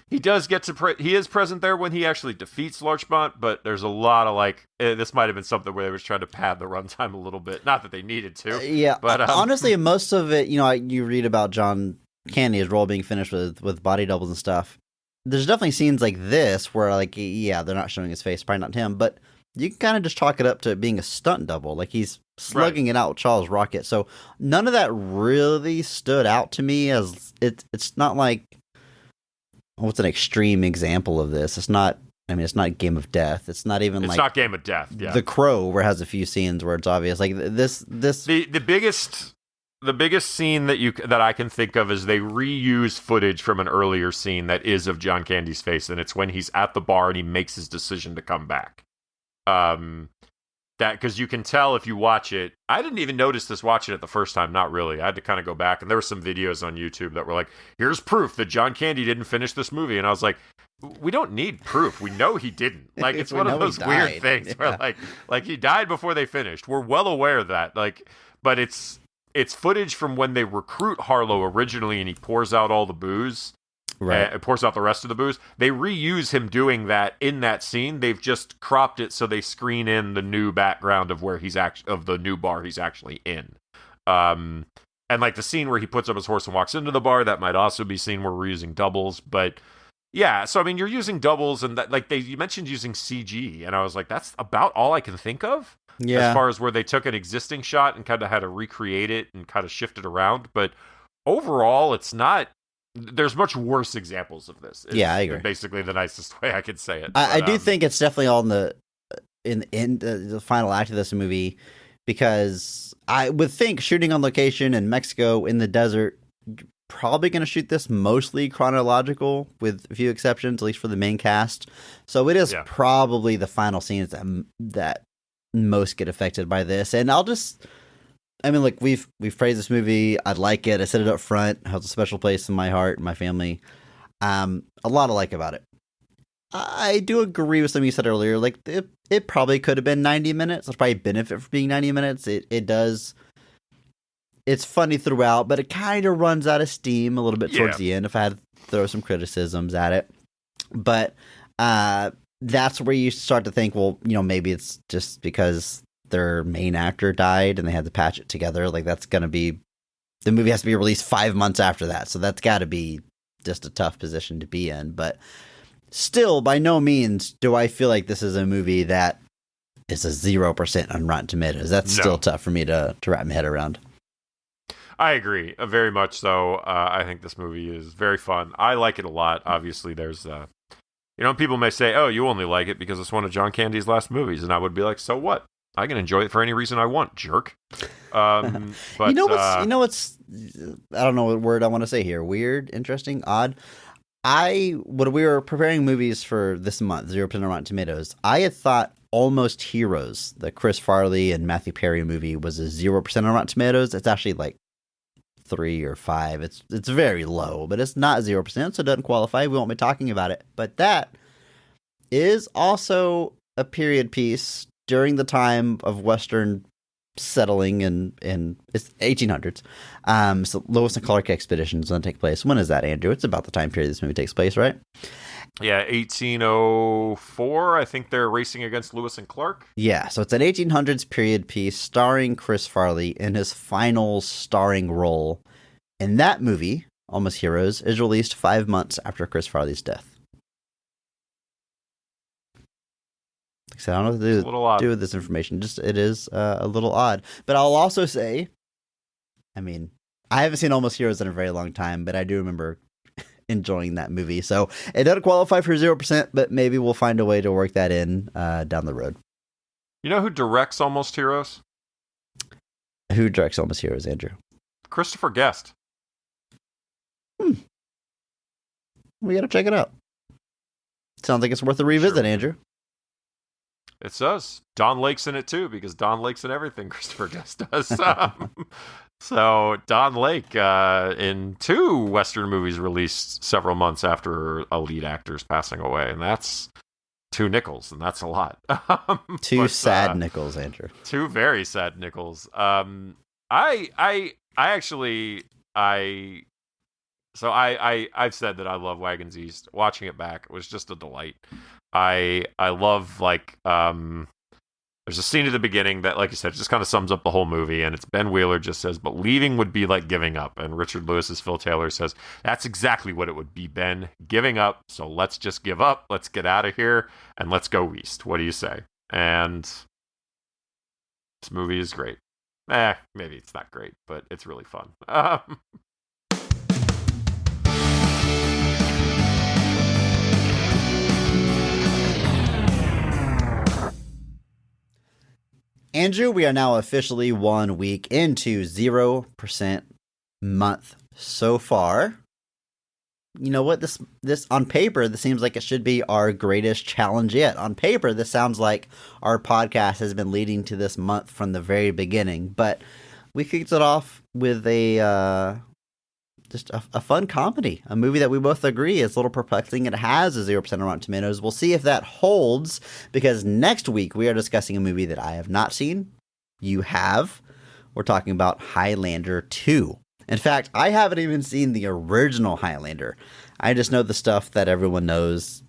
He does get to he is present there when he actually defeats Larchmont, but there's a lot of like this might have been something where they was trying to pad the runtime a little bit. Not that they needed to. But honestly, most of it, you read about John Candy, his role being finished with body doubles and stuff. There's definitely scenes like this where like they're not showing his face, probably not him, but you can kind of just chalk it up to it being a stunt double. Like he's slugging it out with Charles Rocket. So none of that really stood out to me as it's not like, what's an extreme example of this? It's not Game of Death. It's not even it's not Game of Death. Yeah. The Crow, where it has a few scenes where it's obvious. Like this. The biggest scene that I can think of is they reuse footage from an earlier scene that is of John Candy's face, and it's when he's at the bar and he makes his decision to come back. That because you can tell if you watch it. I didn't even notice this watching it the first time. Not really. I had to kind of go back, and there were some videos on YouTube that were like, "Here's proof that John Candy didn't finish this movie," and I was like, "We don't need proof. We know he didn't." Like it's one of those weird things where like he died before they finished. We're well aware of that. Like, but it's footage from when they recruit Harlow originally, and he pours out all the booze. Right. It pours out the rest of the booze. They reuse him doing that in that scene. They've just cropped it so they screen in the new background of where he's of the new bar he's actually in. And like the scene where he puts up his horse and walks into the bar, that might also be seen where we're using doubles. But yeah, so I mean, you're using doubles, and that like you mentioned using CG, and I was like, that's about all I can think of. Yeah. As far as where they took an existing shot and kind of had to recreate it and kind of shift it around. But overall, it's not. There's much worse examples of this. It's Yeah, I agree. Basically, the nicest way I could say it. I do think it's definitely all in the final act of this movie, because I would think shooting on location in Mexico in the desert, probably going to shoot this mostly chronological with a few exceptions, at least for the main cast. So it is probably the final scenes that most get affected by this. And look, we've praised this movie. I like it. I said it up front. It has a special place in my heart and my family. A lot to like about it. I do agree with something you said earlier. Like, it probably could have been 90 minutes. There's probably a benefit for being 90 minutes. It does. It's funny throughout, but it kind of runs out of steam a little bit towards the end, if I had to throw some criticisms at it. But that's where you start to think, well, maybe it's just because their main actor died and they had to patch it together. Like, that's going to be... The movie has to be released 5 months after that, so that's got to be just a tough position to be in. But still, by no means do I feel like this is a movie that is a 0% on Rotten Tomatoes. That's still tough for me to wrap my head around. I agree, very much so. I think this movie is very fun. I like it a lot. Obviously, there's, people may say, "Oh, you only like it because it's one of John Candy's last movies," and I would be like, "So what? I can enjoy it for any reason I want, jerk." But what's I don't know what word I want to say here. Weird, interesting, odd. When we were preparing movies for this month, 0% on Rotten Tomatoes, I had thought Almost Heroes, the Chris Farley and Matthew Perry movie, was a 0% on Rotten Tomatoes. It's actually like 3 or 5. It's very low, but it's not 0%, so it doesn't qualify. We won't be talking about it. But that is also a period piece during the time of Western settling in it's 1800s. So Lewis and Clark expeditions going to take place. When is that, Andrew? It's about the time period this movie takes place, right? Yeah, 1804. I think they're racing against Lewis and Clark. Yeah, so it's an 1800s period piece starring Chris Farley in his final starring role. And that movie, Almost Heroes, is released 5 months after Chris Farley's death. So I don't know what to do with this information. It is a little odd. But I'll also say, I haven't seen Almost Heroes in a very long time, but I do remember enjoying that movie. So it doesn't qualify for 0%, but maybe we'll find a way to work that in down the road. You know who directs Almost Heroes? Who directs Almost Heroes, Andrew? Christopher Guest. We got to check it out. Sounds like it's worth a revisit, Sure. Andrew. It does. Don Lake's in it too, because Don Lake's in everything Christopher Guest does. So Don Lake in 2 Western movies released several months after a lead actor's passing away, and that's 2 nickels, and that's a lot. 2 sad nickels, Andrew. 2 very sad nickels. I've said that I love Wagons East. Watching it back, it was just a delight. I love, there's a scene at the beginning that, like you said, just kind of sums up the whole movie, and it's Ben Wheeler just says, "But leaving would be like giving up." And Richard Lewis's Phil Taylor says, "That's exactly what it would be, Ben. Giving up. So let's just give up. Let's get out of here, and let's go east. What do you say?" And this movie is great. Maybe it's not great, but it's really fun. Andrew, we are now officially 1 week into 0% month so far. You know what? This on paper, this seems like it should be our greatest challenge yet. On paper, this sounds like our podcast has been leading to this month from the very beginning. But we kicked it off with just a fun comedy, a movie that we both agree is a little perplexing. It has a 0% on Rotten Tomatoes. We'll see if that holds, because next week we are discussing a movie that I have not seen. You have. We're talking about Highlander 2. In fact, I haven't even seen the original Highlander. I just know the stuff that everyone knows.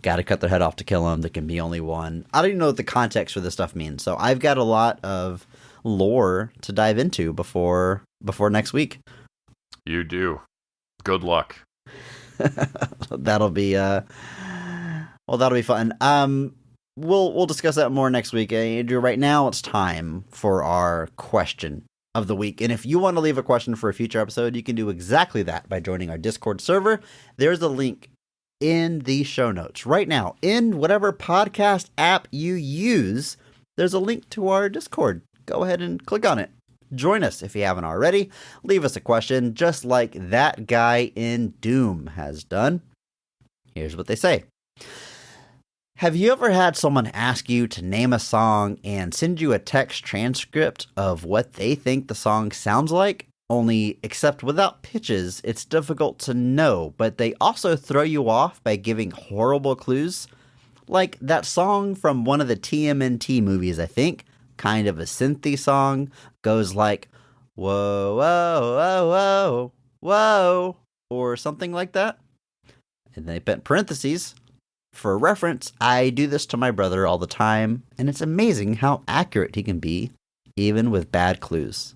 Got to cut their head off to kill him. There can be only one. I don't even know what the context for this stuff means. So I've got a lot of lore to dive into before next week. You do. Good luck. That'll be fun. we'll discuss that more next week. Andrew, right now it's time for our question of the week. And if you want to leave a question for a future episode, you can do exactly that by joining our Discord server. There's a link in the show notes right now. In whatever podcast app you use, there's a link to our Discord. Go ahead and click on it. Join us if you haven't already. Leave us a question just like that guy in Doom has done. Here's what they say. Have you ever had someone ask you to name a song and send you a text transcript of what they think the song sounds like? Only, except without pitches, it's difficult to know, but they also throw you off by giving horrible clues. Like that song from one of the TMNT movies, I think. Kind of a synthy song. Goes like, whoa, whoa, whoa, whoa, whoa, or something like that. And they put parentheses. For reference, I do this to my brother all the time, and it's amazing how accurate he can be, even with bad clues.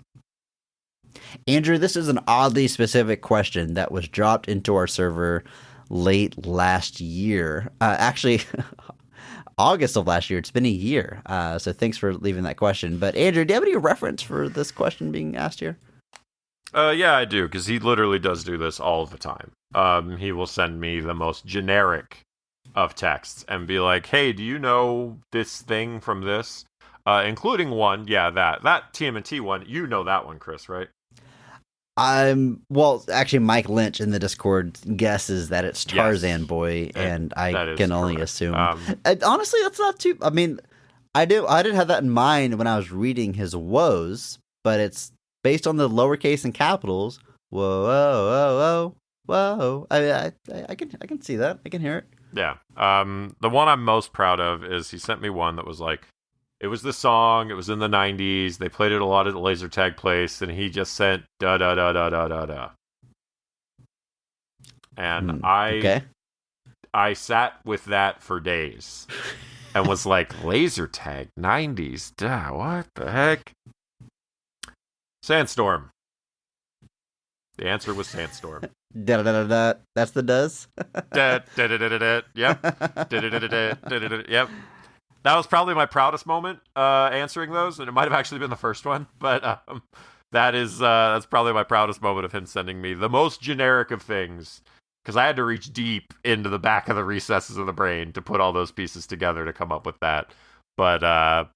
Andrew, this is an oddly specific question that was dropped into our server late last year. Actually, August of last year. It's been a year. So thanks for leaving that question. But Andrew, do you have any reference for this question being asked here? Yeah, I do, because he literally does do this all the time. He will send me the most generic of texts and be like, hey, do you know this thing from this? Including one, that TMNT one. You know that one, Chris, right? Well, actually, Mike Lynch in the Discord guesses that it's Tarzan Boy, and I can only assume. Honestly, that's not too. I mean, I did have that in mind when I was reading his woes, but it's based on the lowercase and capitals. Whoa, whoa, whoa, whoa, whoa! I can see that. I can hear it. Yeah. The one I'm most proud of is he sent me one that was like, it was the song, it was in the 90s, they played it a lot at the laser tag place, and he just sent da da da da da da da. And I sat with that for days and was like, laser tag 90s, duh, what the heck? Sandstorm. The answer was Sandstorm. Da da da da. That's the does. Da da da da da da. Yep. Da da da da da da da. Yep. That was probably my proudest moment answering those, and it might have actually been the first one, but that's probably my proudest moment of him sending me the most generic of things, because I had to reach deep into the back of the recesses of the brain to put all those pieces together to come up with that. But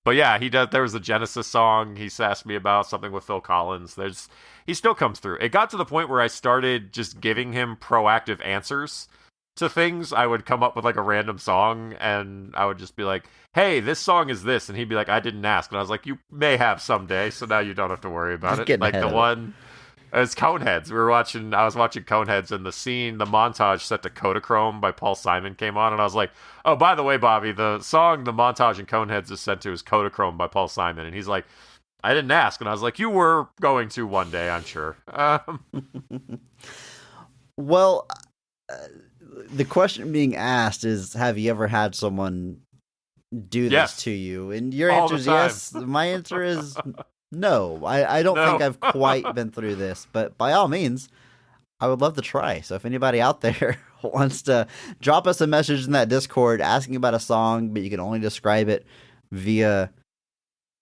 yeah, he does. There was a Genesis song he asked me about, something with Phil Collins. He still comes through. It got to the point where I started just giving him proactive answers to things. I would come up with like a random song, and I would just be like, hey, this song is this, and he'd be like, I didn't ask. And I was like, you may have someday, so now you don't have to worry about it. Like the one, it's Coneheads. I was watching Coneheads, and the montage set to Kodachrome by Paul Simon came on, and I was like, oh, by the way, Bobby, the song the montage in Coneheads is set to is Kodachrome by Paul Simon. And he's like, I didn't ask. And I was like, you were going to one day, I'm sure. Well, the question being asked is, have you ever had someone do this to you? And your answer is yes. My answer is no. I don't think I've quite been through this, but by all means, I would love to try. So if anybody out there wants to drop us a message in that Discord asking about a song, but you can only describe it via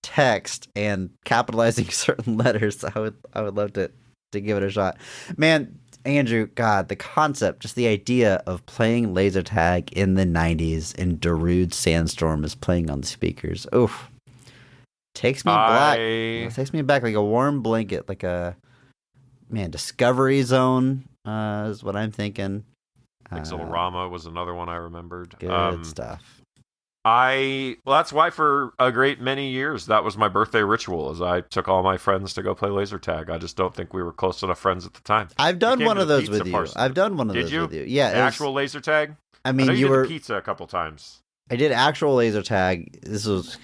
text and capitalizing certain letters, I would love to give it a shot. Man, Andrew, God, the concept, just the idea of playing laser tag in the 90s and Darude's Sandstorm is playing on the speakers. Oof. Takes me back. It takes me back like a warm blanket, like a Discovery Zone is what I'm thinking. Pixelorama was another one I remembered. Good stuff. That's why for a great many years that was my birthday ritual, is I took all my friends to go play laser tag. I just don't think we were close enough friends at the time. I've done one of those with you. Parson. I've done one of those with you. Yeah, actual laser tag. I mean, I know you were did the pizza a couple times. I did actual laser tag. This was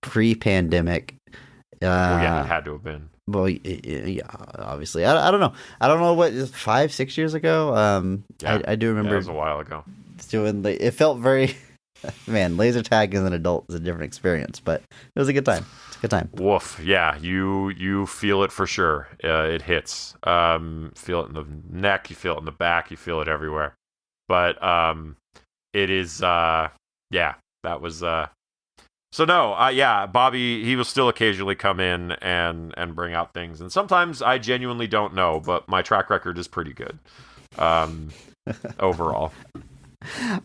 pre-pandemic. Yeah, it had to have been. Well, yeah, obviously. I don't know. I don't know what 5-6 years ago. I do remember. It was a while ago. It felt very. Man, laser tag as an adult is a different experience, but it was a good time. It's a good time. Woof. Yeah, you feel it for sure. It hits. Feel it in the neck. You feel it in the back. You feel it everywhere. But it is. Yeah, that was so no, yeah, Bobby, he will still occasionally come in and bring out things, and sometimes I genuinely don't know, but my track record is pretty good overall.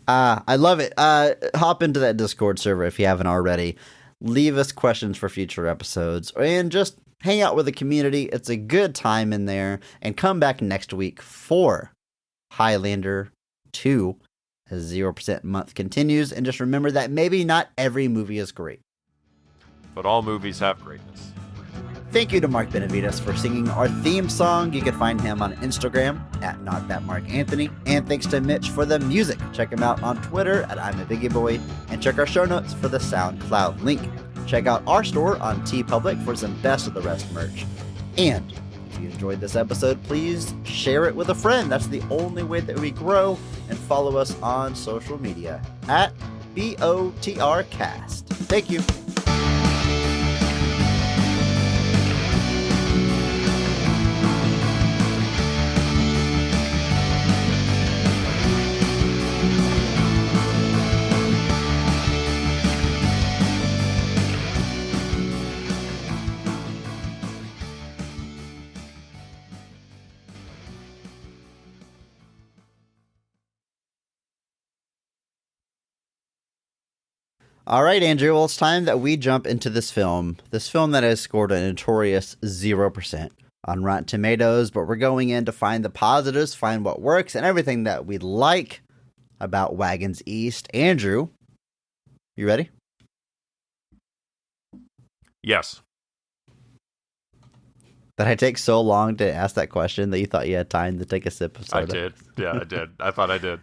I love it. Hop into that Discord server if you haven't already. Leave us questions for future episodes, and just hang out with the community. It's a good time in there, and come back next week for Highlander 2 as 0% month continues. And just remember that maybe not every movie is great, but all movies have greatness. Thank you to Mark Benavides for singing our theme song. You can find him on Instagram at NotThatMarkAnthony. And thanks to Mitch for the music. Check him out on Twitter at I'm a Biggie Boy. And check our show notes for the SoundCloud link. Check out our store on TeePublic for some Best of the Rest merch. And if you enjoyed this episode, please share it with a friend. That's the only way that we grow. And follow us on social media at BOTRcast. Thank you. All right, Andrew. Well, it's time that we jump into this film that has scored a notorious 0% on Rotten Tomatoes, but we're going in to find the positives, find what works, and everything that we like about Wagons East. Andrew, you ready? Yes. Did I take so long to ask that question that you thought you had time to take a sip of soda? I did. Yeah, I did. I thought I did.